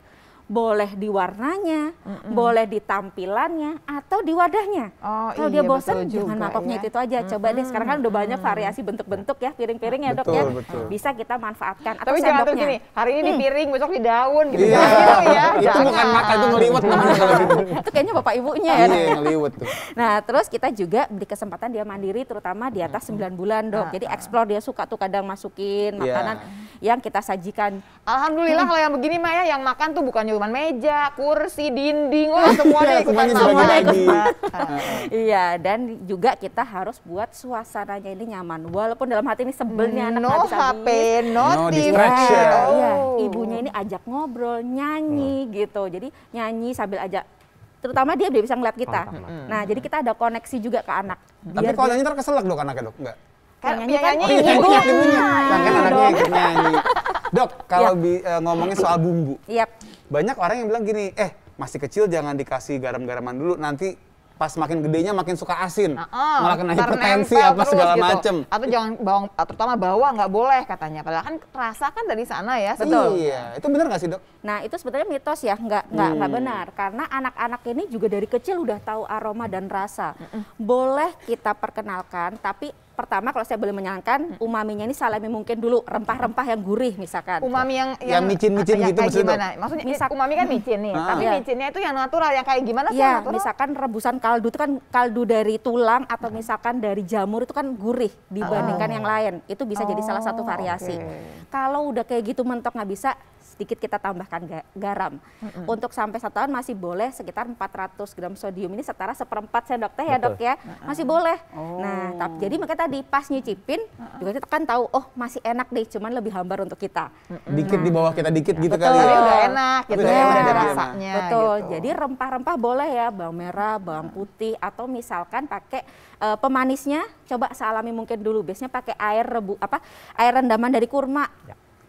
Boleh di warnanya, boleh di tampilannya, atau di wadahnya. Oh, Kalau iya, dia bosan, betul jangan juga mangkoknya ya. itu aja. Coba deh, sekarang kan udah banyak variasi bentuk-bentuk ya, piring-piring ya dok Betul, ya. betul. Bisa kita manfaatkan. Atau Tapi jangan tuh sendoknya. gini, hari ini di piring, besok di daun gitu. Iya. Jangan gitu ya. Itu jangan. bukan makan, itu ngeliwet namanya kalau gitu. Itu kayaknya bapak ibunya ya. Iya, ngeliwet tuh. Nah, terus kita juga beri kesempatan dia mandiri, terutama di atas 9 bulan dok. Jadi explore, dia suka tuh kadang masukin Iya. makanan yang kita sajikan. Alhamdulillah kalau yang begini Maya, yang makan tuh bukan cuma meja, kursi, dinding, wah semuanya ikutan Semuanya makan. dibagi-bagi. Iya, dan juga kita harus buat suasananya ini nyaman. Walaupun dalam hati ini sebelnya anak No habis-habis. HP, no No TV. distraction. Iya, Oh. ibunya ini ajak ngobrol, nyanyi gitu. Jadi nyanyi sambil ajak, terutama dia bisa ngeliat kita. Nah, jadi kita ada koneksi juga ke anak. Tapi kalau nyanyi ntar keselak dok anaknya dok? Enggak? Kan Yang nyanyi yang kan nyanyi Oh iya, ibu. nyanyi ibunya. Iya, Kan anaknya dong. ikut nyanyi. Dok, kalau ngomongin soal bumbu, Yap. banyak orang yang bilang gini, masih kecil jangan dikasih garam-garaman dulu, nanti pas makin gedenya makin suka asin, malah kena Ntar hipertensi nempel apa terus segala gitu. macem. Atau jangan bawang, terutama bawang nggak boleh katanya. Padahal kan rasa kan dari sana ya. Iya, itu benar nggak sih dok? Nah, itu sebetulnya mitos ya, nggak benar. Karena anak-anak ini juga dari kecil udah tahu aroma dan rasa. Boleh kita perkenalkan, tapi pertama kalau saya boleh menyarankan, umaminya ini salami mungkin dulu, rempah-rempah yang gurih misalkan. Umami yang micin-micin yang gitu kayak maksudnya, gimana? Maksudnya umami kan micin nih, tapi Iya. micinnya itu yang natural, yang kayak gimana sih yang Ya, natural? misalkan rebusan kaldu itu kan kaldu dari tulang atau misalkan dari jamur itu kan gurih dibandingkan yang lain. Itu bisa jadi salah satu variasi. Kalau udah kayak gitu mentok nggak bisa, sedikit kita tambahkan garam. Untuk sampai 1 tahun masih boleh sekitar 400 gram sodium, ini setara 1/4 sendok teh ya dok ya, masih boleh. Nah, jadi makanya tadi pas nyicipin juga kita kan tahu, oh masih enak deh, cuman lebih hambar untuk kita. Dikit di bawah kita dikit gitu Betul. kali Tapi ya. udah enak gitu Udah ya, enak udah ada jadi rasanya. Betul, gitu. jadi rempah-rempah boleh ya, bawang merah, bawang putih, atau misalkan pakai pemanisnya, coba sealami mungkin dulu. Biasanya pakai air rendaman dari kurma.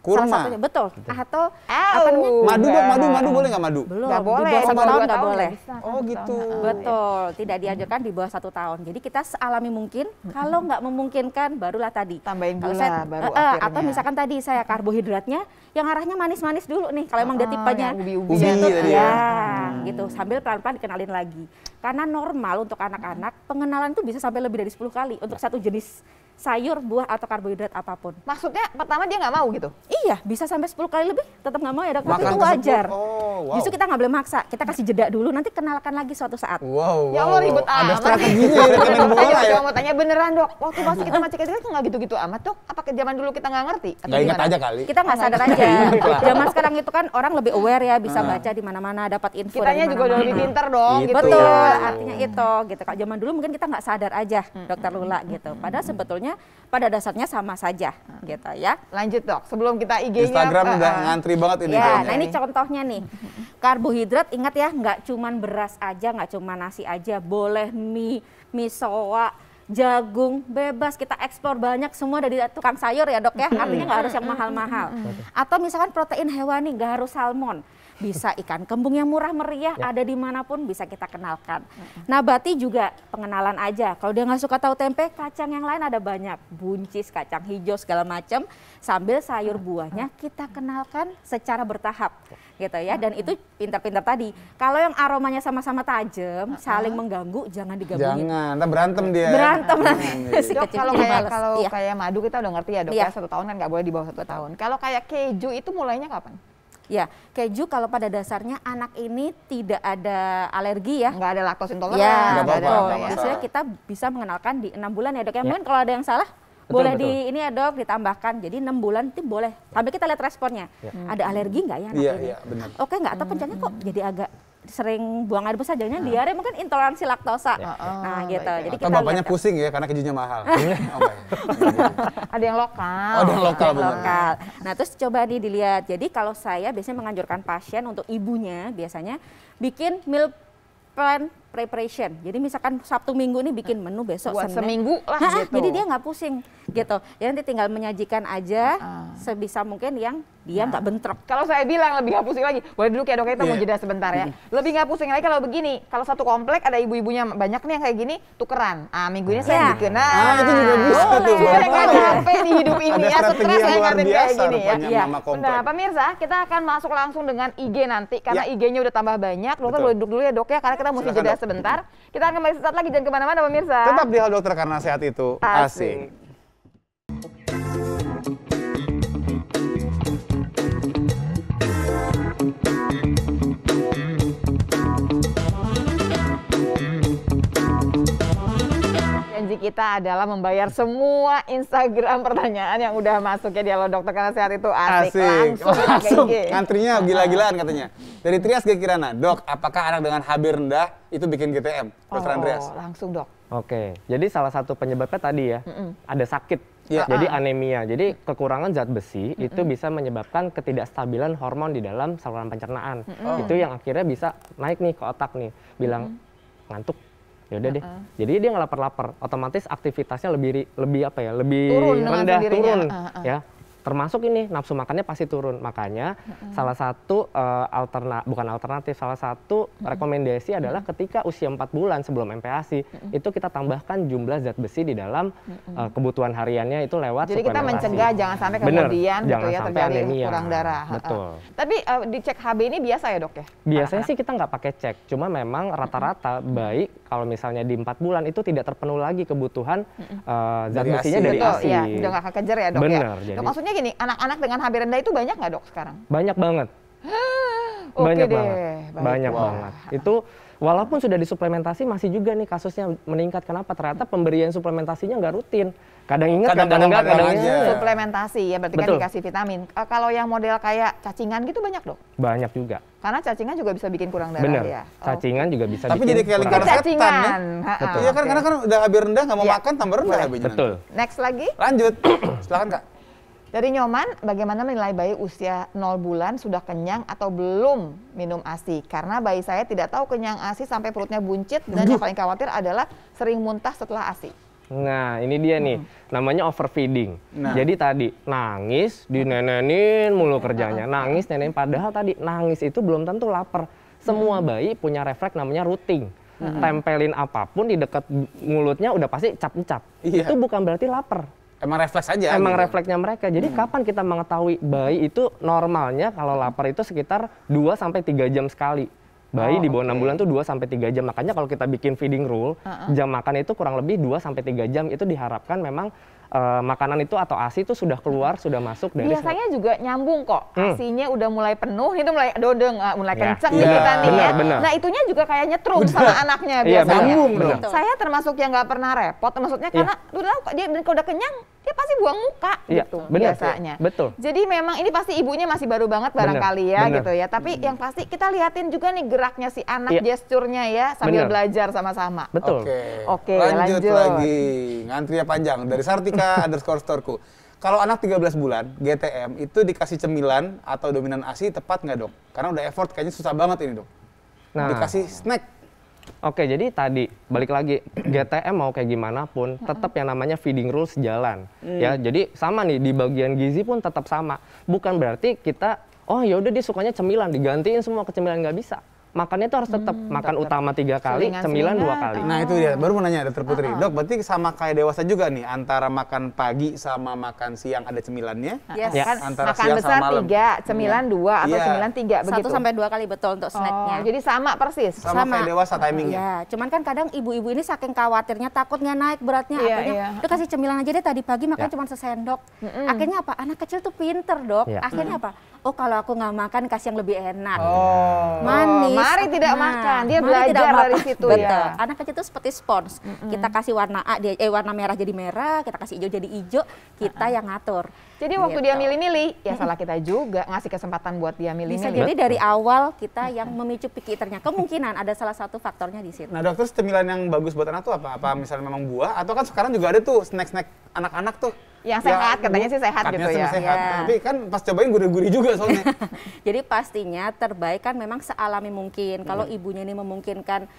Kurma? Salah satunya, betul. Atau apa namanya? Madu dok, madu boleh nggak madu? Belum, Nggak boleh, di bawah 1 di bawah tahun 2 nggak tahun boleh. nggak bisa. Oh gitu. Betul, tidak dianjurkan di bawah 1 tahun. Jadi kita sealami mungkin, kalau nggak memungkinkan barulah tadi. Tambahin Kalau gula baru atau akhirnya. misalkan tadi saya karbohidratnya yang arahnya manis-manis dulu nih, kalau emang dia tipenya yang ubi-ubi Ubi gitu, tadi ya, ya. gitu. Sambil pelan-pelan dikenalin lagi. Karena normal untuk anak-anak pengenalan itu bisa sampai lebih dari 10 kali untuk satu jenis sayur, buah atau karbohidrat apapun. Maksudnya pertama dia nggak mau gitu? Iya, bisa sampai 10 kali lebih, tetap nggak mau ya dok, tapi Makan itu ke wajar. 10. Oh, wow. Justru kita nggak boleh maksa, kita kasih jeda dulu, nanti kenalkan lagi suatu saat. Wow, Ya Allah wow. ribet Ada amat. strateginya ya rekening bola ya. Mau tanya beneran dok, waktu masih kita masih kecil itu nggak gitu-gitu amat dok? Apa ke zaman dulu kita nggak ngerti? Atau Nggak ingat gimana? aja kali. Kita nggak sadar aja. Zaman sekarang itu kan orang lebih aware ya, bisa baca di mana-mana, dapat info Kitanya dari juga udah lebih mana-mana. pinter dong Gitu. gitu Betul, ya. artinya itu gitu. Kalau zaman dulu mungkin kita nggak sadar aja, dokter Lula gitu. Padahal sebetulnya pada dasarnya sama saja, gitu ya. Lanjut dok, sebelum kita IG-nya. Instagram udah ngantri banget ini Ya, kayaknya. nah ini contohnya nih. Karbohidrat ingat ya, nggak cuman beras aja, nggak cuma nasi aja, boleh mie, misoa, jagung, bebas kita eksplor banyak semua dari tukang sayur ya dok ya. Artinya nggak harus yang mahal-mahal. Atau misalkan protein hewani, nggak harus salmon. Bisa ikan kembung yang murah meriah, ada dimanapun bisa kita kenalkan. Nabati juga pengenalan aja. Kalau dia nggak suka tahu tempe, kacang yang lain ada banyak. Buncis, kacang hijau segala macam. Sambil sayur buahnya kita kenalkan secara bertahap, gitu ya. Dan itu pintar-pintar tadi. Kalau yang aromanya sama-sama tajam, saling mengganggu, jangan digabungin. Jangan, ntar berantem dia. Berantem nanti. Si Dok, kecil kalau jadi kayak males. kalau Iya. kayak madu kita udah ngerti ya dok Iya. ya, 1 tahun kan nggak boleh di bawah 1 tahun. Kalau kayak keju itu mulainya kapan? Ya, keju kalau pada dasarnya anak ini tidak ada alergi ya. Nggak ada laktos intoleran. Ya, Nggak apa-apa, betul. nggak masalah. Biasanya kita bisa mengenalkan di 6 bulan ya dok. Ya, Ya. mungkin kalau ada yang salah, Betul, boleh betul. di ini ya dok, ditambahkan. Jadi 6 bulan itu boleh. Sampai kita lihat responnya. Ada alergi nggak ya anak Iya, ini? iya, benar. Oke nggak, atau kencangnya kok jadi agak sering buang air besar, jadinya diare mungkin intoleransi laktosa. Nah gitu, jadi Atau kita bapaknya lihat. pusing ya karena kejunya mahal. Oh, enggak ya? Ada yang lokal. Oh, ada yang lokal, benar. Lokal. Nah terus coba nih dilihat, jadi kalau saya biasanya menganjurkan pasien untuk ibunya biasanya bikin meal plan preparation. Jadi misalkan Sabtu Minggu nih bikin menu, besok Buat Senin. seminggu lah Hah, gitu. jadi dia nggak pusing gitu. Ya nanti tinggal menyajikan aja sebisa mungkin yang dia nggak bentrok. Kalau saya bilang lebih nggak pusing lagi, boleh duduk ya dok, kita mau Iya. jeda sebentar ya. Lebih nggak pusing lagi kalau begini, kalau satu komplek ada ibu-ibunya banyak nih yang kayak gini, tukeran. Minggu ini saya Iya. bikin. Itu juga bisa tuh. Supaya nggak Bapak. capek di hidup ini Ada ya, strategi stres yang saya luar ngatain kayak biasa gini ya. rupanya Iya. Mama komplek. Nah, pemirsa, kita akan masuk langsung dengan IG nanti karena Ya. IG-nya udah tambah banyak. Dokter Betul. boleh duduk dulu ya dok ya, karena kita mesti Silakan, jeda Dok. sebentar. Kita akan kembali sesaat lagi, jangan kemana-mana pemirsa. Tetap di Hal Dokter karena sehat itu asik. Janji kita adalah membayar semua Instagram pertanyaan yang udah masuk ya di Halo Dokter karena sehat itu asik. Langsung Langsung. pakai IG. Antrinya gila-gilaan katanya. Dari Trias G. Kirana, dok, apakah anak dengan HB rendah itu bikin GTM? Dokter Andreas. Langsung dok. Oke, jadi salah satu penyebabnya tadi ya, ada sakit. Iya. Jadi anemia. Jadi kekurangan zat besi itu bisa menyebabkan ketidakstabilan hormon di dalam saluran pencernaan. Itu yang akhirnya bisa naik nih ke otak nih, bilang ngantuk. Ya udah deh. Jadi dia nggak lapar-lapar, otomatis aktivitasnya lebih apa ya? Lebih Turun dengan rendah, sendirinya. turun ya. Termasuk ini nafsu makannya pasti turun. Makanya salah satu bukan alternatif, salah satu rekomendasi adalah ketika usia 4 bulan sebelum MPASI itu kita tambahkan jumlah zat besi di dalam kebutuhan hariannya itu lewat Jadi kita suplementasi. mencegah jangan sampai Bener, kemudian gitu jangan ya sampai terjadi anemia. kurang darah. Betul. Tapi dicek HB ini biasa ya dok ya? Biasanya sih kita nggak pakai cek, cuma memang rata-rata baik kalau misalnya di 4 bulan itu tidak terpenuhi lagi kebutuhan zat Dari besinya ASI. dari Betul, ASI. ya, udah nggak kekejar ya dok ya? Bener, jadi- Dok, maksudnya gini, anak-anak dengan HB rendah itu banyak nggak dok sekarang? Banyak banget. Oke Banyak deh, banget. baik. Banyak Wah. banget. Itu walaupun sudah disuplementasi masih juga nih kasusnya meningkat. Kenapa? Ternyata pemberian suplementasinya nggak rutin. Kadang ingat, Kadang-kadang kadang enggak, kadang aja. enggak. Suplementasi ya, berarti kan Betul. dikasih vitamin. Kalau yang model kayak cacingan gitu banyak dok? Banyak juga. Karena cacingan juga bisa bikin kurang darah Bener. ya. Cacingan juga bisa Tapi bikin jadi kayak kurang lingkaran darah. setan ya. Cacingan. Betul. Iya kan, karena kan udah HB rendah nggak mau Iya. makan, tambah rendah Boleh. HB-nya. Betul. Next lagi. Lanjut, silakan Kak. Dari Nyoman, bagaimana menilai bayi usia 0 bulan sudah kenyang atau belum minum ASI? Karena bayi saya tidak tahu kenyang ASI sampai perutnya buncit dan yang paling khawatir adalah sering muntah setelah ASI. Nah, ini dia nih, namanya overfeeding. Nah. Jadi tadi nangis, dinenenin mulu kerjanya. Nangis, nenenin. Padahal tadi nangis itu belum tentu lapar. Semua bayi punya refleks namanya rooting. Tempelin apapun di dekat mulutnya udah pasti cap-cap. Iya. Itu bukan berarti lapar. Emang refleks aja. Emang gitu. refleksnya mereka. Jadi kapan kita mengetahui bayi itu normalnya kalau lapar itu sekitar 2-3 jam sekali. Bayi di bawah 6 bulan tuh 2-3 jam. Makanya kalau kita bikin feeding rule, jam makan itu kurang lebih 2-3 jam. Itu diharapkan memang makanan itu atau ASI itu sudah keluar, sudah masuk dari Biasanya juga nyambung kok. ASI-nya udah mulai penuh, itu mulai dodeng, mulai Ya. kenceng Iya, nih kita nih ya. benar. Nah itunya juga kayak nyetrum sama anaknya Iya, biasanya. nyambung benar. dong. Saya termasuk yang nggak pernah repot, maksudnya karena udah tahu dia kalau udah kenyang dia pasti buang muka Iya, gitu benar. biasanya. Betul. Jadi memang ini pasti ibunya masih baru banget barangkali ya benar. gitu ya. Tapi yang pasti kita liatin juga nih geraknya si anak, Iya. gesturnya ya sambil Benar. belajar sama-sama. Betul. Oke, lanjut lanjut. lagi. Ngantrinya panjang. Dari Sartika _ storeku. Kalau anak 13 bulan, GTM, itu dikasih cemilan atau dominan ASI tepat nggak dok? Karena udah effort, kayaknya susah banget ini dok. Nah. Dikasih snack. Oke, jadi tadi balik lagi GTM mau kayak gimana pun tetap yang namanya feeding rules jalan. Ya, jadi sama nih di bagian gizi pun tetap sama. Bukan berarti kita oh ya udah dia sukanya cemilan digantiin semua ke cemilan, nggak bisa. makannya itu harus tetap makan utama 3 kali, cemilan Selingan-selingan. 2 kali. Nah itu dia, baru mau nanya Dokter Putri. Dok, berarti sama kayak dewasa juga nih, antara makan pagi sama makan siang ada cemilannya? Yes. Ya. Kan Antara makan siang besar sama malam. 3, cemilan 2 atau Iya. cemilan 3 begitu. 1-2 kali betul untuk snacknya. Jadi sama persis. Sama kayak dewasa timingnya. Iya, cuman kan kadang ibu-ibu ini saking khawatirnya takut nggak naik beratnya, Iya, akhirnya iya. udah kasih cemilan aja deh tadi pagi makanya cuma sesendok. Akhirnya apa? Anak kecil tuh pinter dok. Iya. Akhirnya apa? Oh kalau aku nggak makan kasih yang lebih enak. Oh. Manis. mari tidak makan. Dia mari belajar tidak dari makan. situ Betul. ya. Anak kecil itu seperti spons. Kita kasih warna A, warna merah jadi merah, kita kasih hijau jadi hijau, kita yang ngatur. Jadi waktu Gitu. dia milih-milih, ya salah kita juga ngasih kesempatan buat dia Bisa milih-milih. jadi dari awal kita yang memicu pikirnya. Kemungkinan ada salah satu faktornya di situ. Nah dokter, cemilan yang bagus buat anak tuh apa? Apa misalnya memang buah? Atau kan sekarang juga ada tuh snack-snack anak-anak tuh. Yang sehat, katanya sih sehat katanya gitu sih ya. sehat. Iya. Tapi kan pas cobain gurih-gurih juga soalnya. Jadi pastinya terbaik kan memang sealami mungkin. Kalau ibunya ini memungkinkan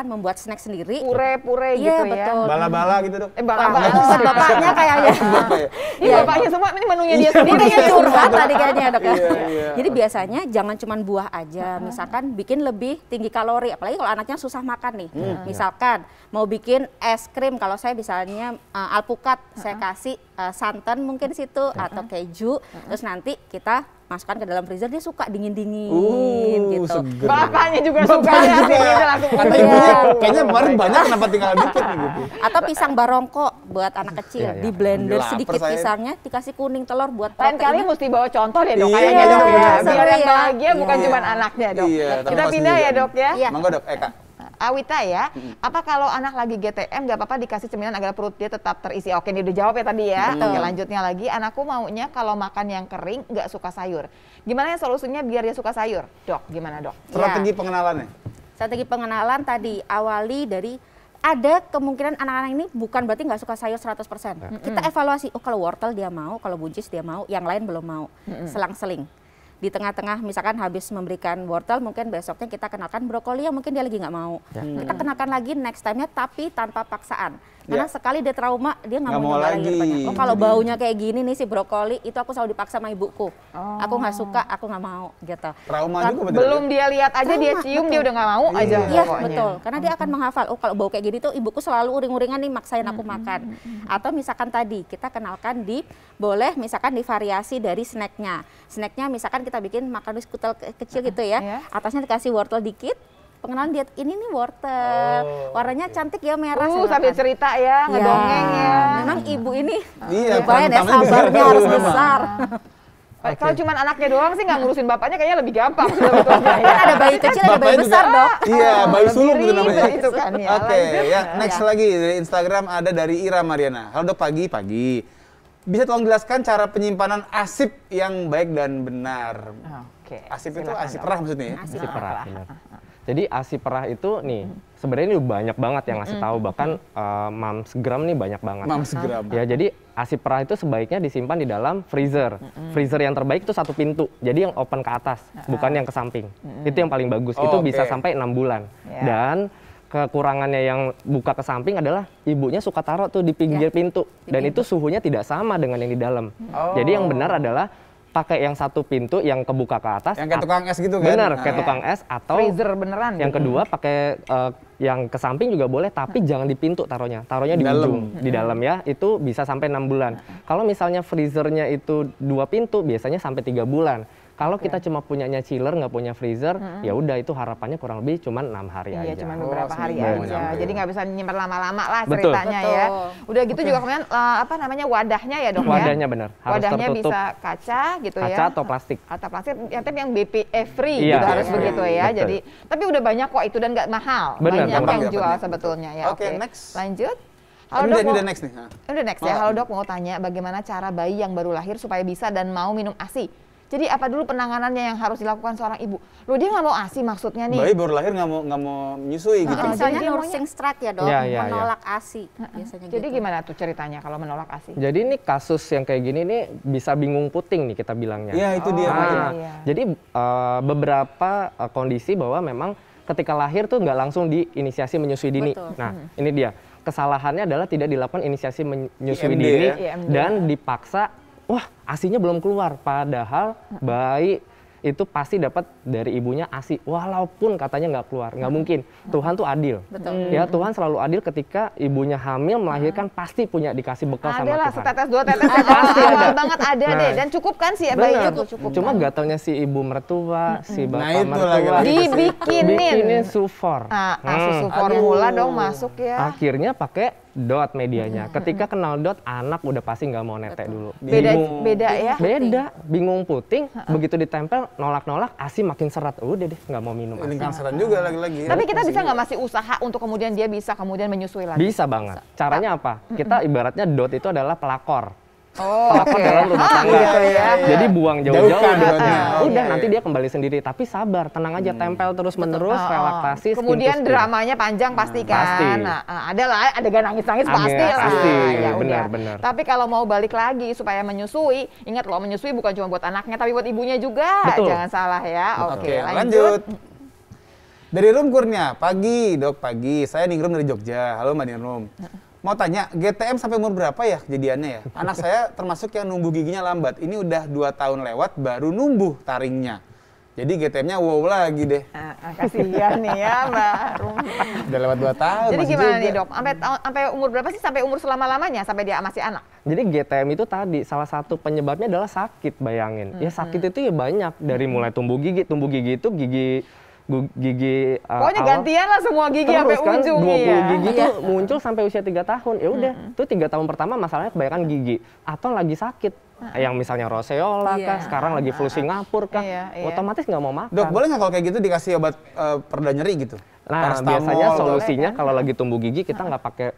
membuat snack sendiri. Pure-pure Iya, gitu ya. betul. Bala-bala gitu dok. Bala-bala. Buat bapaknya kayaknya. Ini bapaknya semua, ini menunya dia Ini sendiri. kayaknya curhat tadi kayaknya dok ya. Iya, iya. Jadi biasanya jangan cuma buah aja. Misalkan bikin lebih tinggi kalori. Apalagi kalau anaknya susah makan nih. Misalkan mau bikin es krim. Kalau saya misalnya alpukat, saya kasih santan mungkin situ atau keju. Terus nanti kita masukkan ke dalam freezer, dia suka dingin-dingin gitu. seger. Bapaknya juga suka Bapaknya ya. juga. Dia langsung Kata beli. ibunya, kayaknya kemarin banyak kenapa tinggal dikit nih gitu. Atau pisang barongko buat anak kecil, Iya, iya. di blender Lapar sedikit saya. pisangnya, dikasih kuning telur buat Lain kali proteinnya. mesti bawa contoh ya dok, Iya, kayaknya dok ya. iya, Biar yang iya. bahagia bukan Iya. cuma anaknya dok. Iya, tapi Kita pasti pindah juga. ya dok ya. Iya. Monggo dok, Eka. Awita ya, apa kalau anak lagi GTM nggak apa-apa dikasih cemilan agar perut dia tetap terisi? Oke, ini udah jawab ya tadi ya. Oke, lanjutnya lagi, anakku maunya kalau makan yang kering nggak suka sayur. Gimana ya solusinya biar dia suka sayur? Dok, gimana dok? Strategi pengenalannya. Strategi pengenalan tadi awali dari ada kemungkinan anak-anak ini bukan berarti nggak suka sayur 100%. Kita evaluasi, oh kalau wortel dia mau, kalau buncis dia mau, yang lain belum mau. Selang-seling. Di tengah-tengah misalkan habis memberikan wortel, mungkin besoknya kita kenalkan brokoli yang mungkin dia lagi nggak mau. Kita kenalkan lagi next time-nya tapi tanpa paksaan. Karena sekali dia trauma, dia nggak mau nyoba lagi. Rupanya. Oh kalau baunya kayak gini nih si brokoli, itu aku selalu dipaksa sama ibuku. Aku nggak suka, aku nggak mau gitu. Trauma juga betul. Belum dia lihat aja, dia cium, dia udah nggak mau aja. Iya pokoknya. betul, karena dia akan menghafal. Oh kalau bau kayak gini tuh ibuku selalu uring-uringan nih maksain aku makan. Atau misalkan tadi kita kenalkan boleh misalkan divariasi dari snacknya. Snacknya misalkan kita bikin makan skutel kecil gitu ya. Iya. Atasnya dikasih wortel dikit. Pengenalan dia, ini nih wortel, warnanya cantik ya merah. Sambil silakan. cerita ya, ngedongeng ya. Memang ibu ini Iya, lumayan ya peran utamanya sabarnya juga harus memang. besar. Kalau cuma anaknya doang sih nggak ngurusin bapaknya kayaknya lebih gampang sebetulnya ya. Kan ada bayi kecil, ada bayi Bapaknya besar juga- dok. Iya, bayi lebih sulung itu ribet namanya. itu kan ya. Oke, Lanjut. ya next lagi dari Instagram ada dari Ira Mariana. Halo dok, pagi. Bisa tolong jelaskan cara penyimpanan asip yang baik dan benar. Oke. Asip itu silakan, asip Dok. perah maksudnya ya? Asip perah, benar. Jadi asip perah itu nih sebenarnya ini banyak banget yang ngasih tahu, bahkan Mams Gram nih banyak banget. Mams Gram. Ya jadi asip perah itu sebaiknya disimpan di dalam freezer. Freezer yang terbaik itu 1 pintu. Jadi yang open ke atas, bukan yang ke samping. Itu yang paling bagus. Oh, itu oke. bisa sampai 6 bulan. Ya. Dan kekurangannya yang buka ke samping adalah ibunya suka taruh tuh di pinggir pintu. Dan itu suhunya tidak sama dengan yang di dalam. Oh. Jadi yang benar adalah pakai yang 1 pintu yang kebuka ke atas. Yang kayak tukang es gitu kan? Bener, Nah. kayak tukang es, atau Freezer beneran. yang kedua pakai yang ke samping juga boleh, tapi jangan di pintu taruhnya di Dalam. ujung, di dalam ya. Itu bisa sampai 6 bulan. Kalau misalnya freezernya itu 2 pintu, biasanya sampai 3 bulan. Kalau kita cuma punyanya chiller, nggak punya freezer, ya udah itu harapannya kurang lebih cuma 6 hari Iya, aja. cuma beberapa hari seminggu aja. nyampe. Jadi nggak bisa nyimpan lama-lama lah Betul. ceritanya ya. Betul. Udah gitu juga kemudian wadahnya ya dok ya. Wadahnya benar, harus Wadahnya tertutup. bisa kaca gitu ya. Kaca atau plastik. Atau plastik, ya, tapi yang BPA free Iya, gitu harus iya, begitu ya. betul. Jadi tapi udah banyak kok itu dan nggak mahal. Benar, banyak gampang yang dapatnya. jual sebetulnya ya. Oke, next. Lanjut. Ini Dok, udah next nih. Nah. Udah next ya. Halo dok, mau tanya bagaimana cara bayi yang baru lahir supaya bisa dan mau minum ASI? Jadi apa dulu penanganannya yang harus dilakukan seorang ibu? Loh dia nggak mau ASI maksudnya nih. Bayi baru lahir nggak mau menyusui gitu. Misalnya jadi dia nursing strike ya dok, Iya, iya, menolak ASI biasanya Jadi gitu. gimana tuh ceritanya kalau menolak ASI? Jadi ini kasus yang kayak gini nih bisa bingung puting nih kita bilangnya. Iya, itu dia. Nah, iya. jadi beberapa kondisi bahwa memang ketika lahir tuh nggak langsung diinisiasi menyusui dini. Betul. Nah, ini dia. Kesalahannya adalah tidak dilakukan inisiasi menyusui IMD dini ya? IMD. dan dipaksa, wah ASInya belum keluar. Padahal bayi itu pasti dapat dari ibunya ASI walaupun katanya nggak keluar, nggak mungkin. Tuhan tuh adil. Betul. Ya Tuhan selalu adil ketika ibunya hamil melahirkan pasti punya dikasih bekal sama Ada lah, Tuhan. setetes 2 tetes Pasti awal ada. banget ada Nah. deh, dan cukup kan si bayinya tuh cukup. Cuma gatalnya si ibu mertua, si bapak Nah, itu mertua lagi-lagi dibikinin. sufor. Susu formula dong masuk ya. Akhirnya pakai dot medianya. Ketika kenal dot, anak udah pasti nggak mau netek dulu. Beda ya. Beda, bingung puting, begitu ditempel nolak-nolak, ASI makin serat. Udah deh, nggak mau minum ASI. Lingkaran seran juga lagi-lagi. Tapi kita bisa nggak masih usaha untuk kemudian dia bisa kemudian menyusui lagi? Bisa banget. Caranya apa? Kita ibaratnya dot itu adalah pelakor. Oh, Pelakor dalam rumah tangga. gitu ya. Jadi buang jauh-jauh Jauhkan udah, dotnya. udah nanti dia kembali sendiri. Tapi sabar, tenang aja, tempel terus-menerus, relaksasi. Kemudian skin to skin. dramanya panjang pasti kan. Pasti. Nah, ada lah adegan nangis-nangis pasti lah. pasti. Ya udah. Benar. Tapi kalau mau balik lagi supaya menyusui, ingat loh menyusui bukan cuma buat anaknya tapi buat ibunya juga. Betul. Jangan salah ya. Oke, lanjut. Dari Rum Kurnia, pagi dok, pagi. Saya Ningrum dari Jogja. Halo Mbak Ningrum. Mau tanya, GTM sampai umur berapa ya kejadiannya ya? Anak saya termasuk yang numbuh giginya lambat. Ini udah 2 tahun lewat baru numbuh taringnya. Jadi GTM-nya wow lagi deh. Kasihan nih ya Mbak Rum. Udah lewat 2 tahun. Jadi masih gimana juga. nih dok? Sampai umur berapa sih? Sampai umur selama-lamanya? Sampai dia masih anak? Jadi GTM itu tadi salah satu penyebabnya adalah sakit, bayangin. Ya sakit itu ya banyak, dari mulai tumbuh gigi itu gigi Pokoknya awal. gantian lah semua gigi sampai Terus kan ujung 20 ya. gigi tuh muncul sampai usia 3 tahun. Ya udah, tuh 3 tahun pertama masalahnya kebanyakan gigi atau lagi sakit. Yang misalnya roseola kah, sekarang lagi flu Singapura kah, otomatis nggak mau makan. Dok, boleh nggak kalau kayak gitu dikasih obat pereda nyeri gitu? Nah, Paracetamol biasanya atau- solusinya kalau lagi tumbuh gigi kita nggak pakai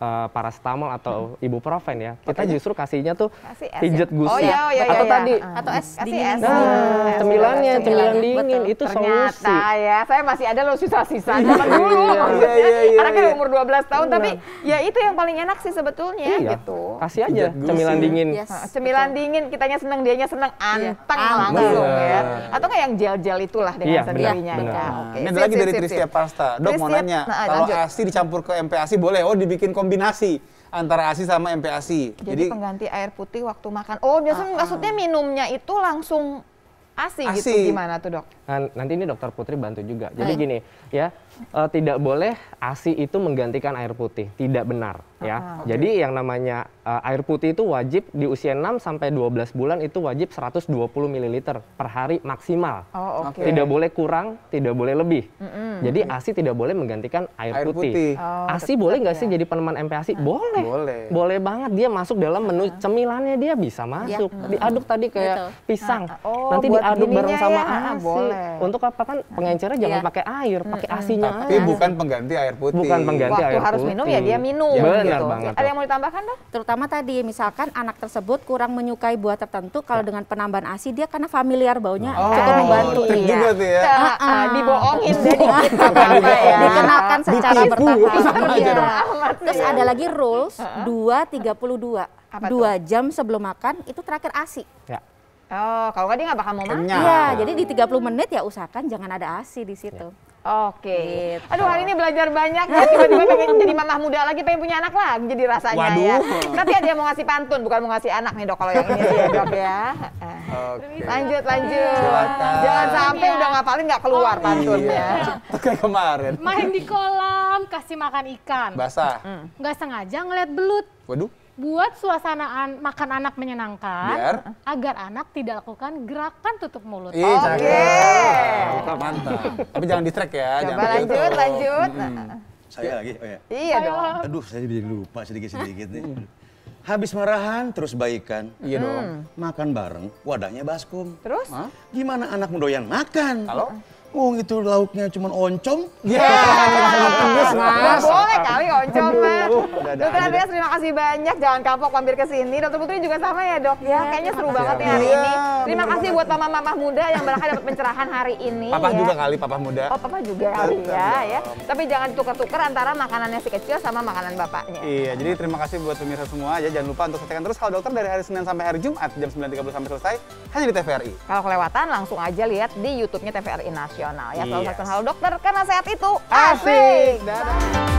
paracetamol atau ibuprofen ya. Kita justru kasihnya tuh Kasih es pijet ya? gusi. Oh iya, Atau tadi Atau es Kasih dingin. es. Nah, cemilannya, cemilan dingin Betul. itu Ternyata solusi. ya, saya masih ada loh sisa-sisa zaman dulu. Maksudnya, iya, anaknya iya. umur 12 tahun, tapi ya itu yang paling enak sih sebetulnya Iya, gitu. kasih aja Pijet gusi. cemilan dingin. Yes. Cemilan dingin, kitanya seneng, dianya seneng, anteng Anteng. langsung Iya. ya. Atau kayak yang gel-gel itulah dengan Iya, sendirinya. benar. Ya, Nah, oke. ini ada Sip, lagi sip, dari sip, Tristia sip. Parsta. Dok mau Tristia, nanya, nah, kalau lanjut. ASI dicampur ke MPASI boleh? Oh dibikin kombinasi antara ASI sama MPASI. Jadi pengganti air putih waktu makan. Oh, biasanya maksudnya minumnya itu langsung ASI gitu. ASI. Gimana tuh dok? Nah, nanti ini dokter Putri bantu juga. Jadi gini ya, tidak boleh ASI itu menggantikan air putih, tidak benar ya. Jadi yang namanya air putih itu wajib di usia 6 sampai 12 bulan itu wajib 120 ml per hari maksimal. Oh, oke. Tidak boleh kurang, tidak boleh lebih. Jadi ASI tidak boleh menggantikan air Air putih. putih. Oh, ASI boleh nggak sih jadi peneman MPASI? Boleh. Boleh. Boleh banget, dia masuk dalam menu cemilannya, dia bisa masuk. Diaduk tadi kayak Betul. pisang. Oh, Nanti buat diaduk bareng gininya sama ya? ASI. Boleh. Untuk apa kan pengencernya jangan Iya. pakai air, pakai ASI-nya Tapi aja. bukan pengganti air putih. Bukan pengganti Waktu air harus putih. minum ya dia minum Ya, benar gitu. banget. Ada yang mau ditambahkan dok? Terutama tadi misalkan anak tersebut kurang menyukai buah tertentu, kalau dengan penambahan ASI dia karena familiar baunya cukup membantu. trik Iya. juga tuh ya. Dibohongin deh dikit apa ya. Dikenalkan secara Ditipu. bertahap. Sama aja Iya. dong. Terus ada lagi rules 2:32. Apa 2 jam sebelum makan itu terakhir ASI. Ya. Oh, kalau nggak dia nggak bakal mau makan. Kenyang. Iya, jadi di 30 menit ya usahakan jangan ada ASI di situ. Oke. Gitu. Aduh, hari ini belajar banyak ya. Tiba-tiba pengen jadi mamah muda lagi, pengen punya anak lagi jadi rasanya Waduh. ya. Nanti ada yang mau ngasih pantun, bukan mau ngasih anak nih dok kalau yang ini sih ya dok ya. Oke. Lanjut. Silakan. Jangan sampai Ya. udah ngapalin nggak keluar pantunnya. Itu kayak kemarin. Main di kolam, kasih makan ikan. Basah. Nggak sengaja ngeliat belut. Waduh. Buat suasana makan anak menyenangkan, Biar? agar anak tidak lakukan gerakan tutup mulut. Ih, Oke. cakep. Mantap. Tapi jangan distract ya. Coba jangan lanjut. Saya lagi, oh ya. Iya dong. Aduh, saya jadi lupa sedikit-sedikit nih. Habis marahan, terus baikan. Iya dong. Makan bareng, wadahnya baskom. Terus? Gimana anak doyan makan? Halo? Itu lauknya cuma oncom. Ya, tembus Nggak mas. boleh kali oncom mas. ada Dokter aja Andreas terima kasih banyak. Jangan kapok mampir ke sini. Dokter Putri juga sama ya dok ya. Kayaknya seru banget nih hari Iya, ini. Terima bener kasih buat mama-mama muda yang barangkali dapat pencerahan hari ini. Papa ya. juga kali, papa muda. Oh papa juga kali ya. Tapi jangan tukar-tukar antara makanannya si kecil sama makanan bapaknya. Iya, jadi terima kasih buat pemirsa semua ya. Jangan lupa untuk saksikan terus Halo Dokter dari hari Senin sampai hari Jumat jam 9.30 sampai selesai hanya di TVRI. Kalau kelewatan langsung aja lihat di YouTube-nya TVRI Nasional ya. Selalu Yes. saksikan Halo Dokter karena sehat itu Asik. asik. Dadah.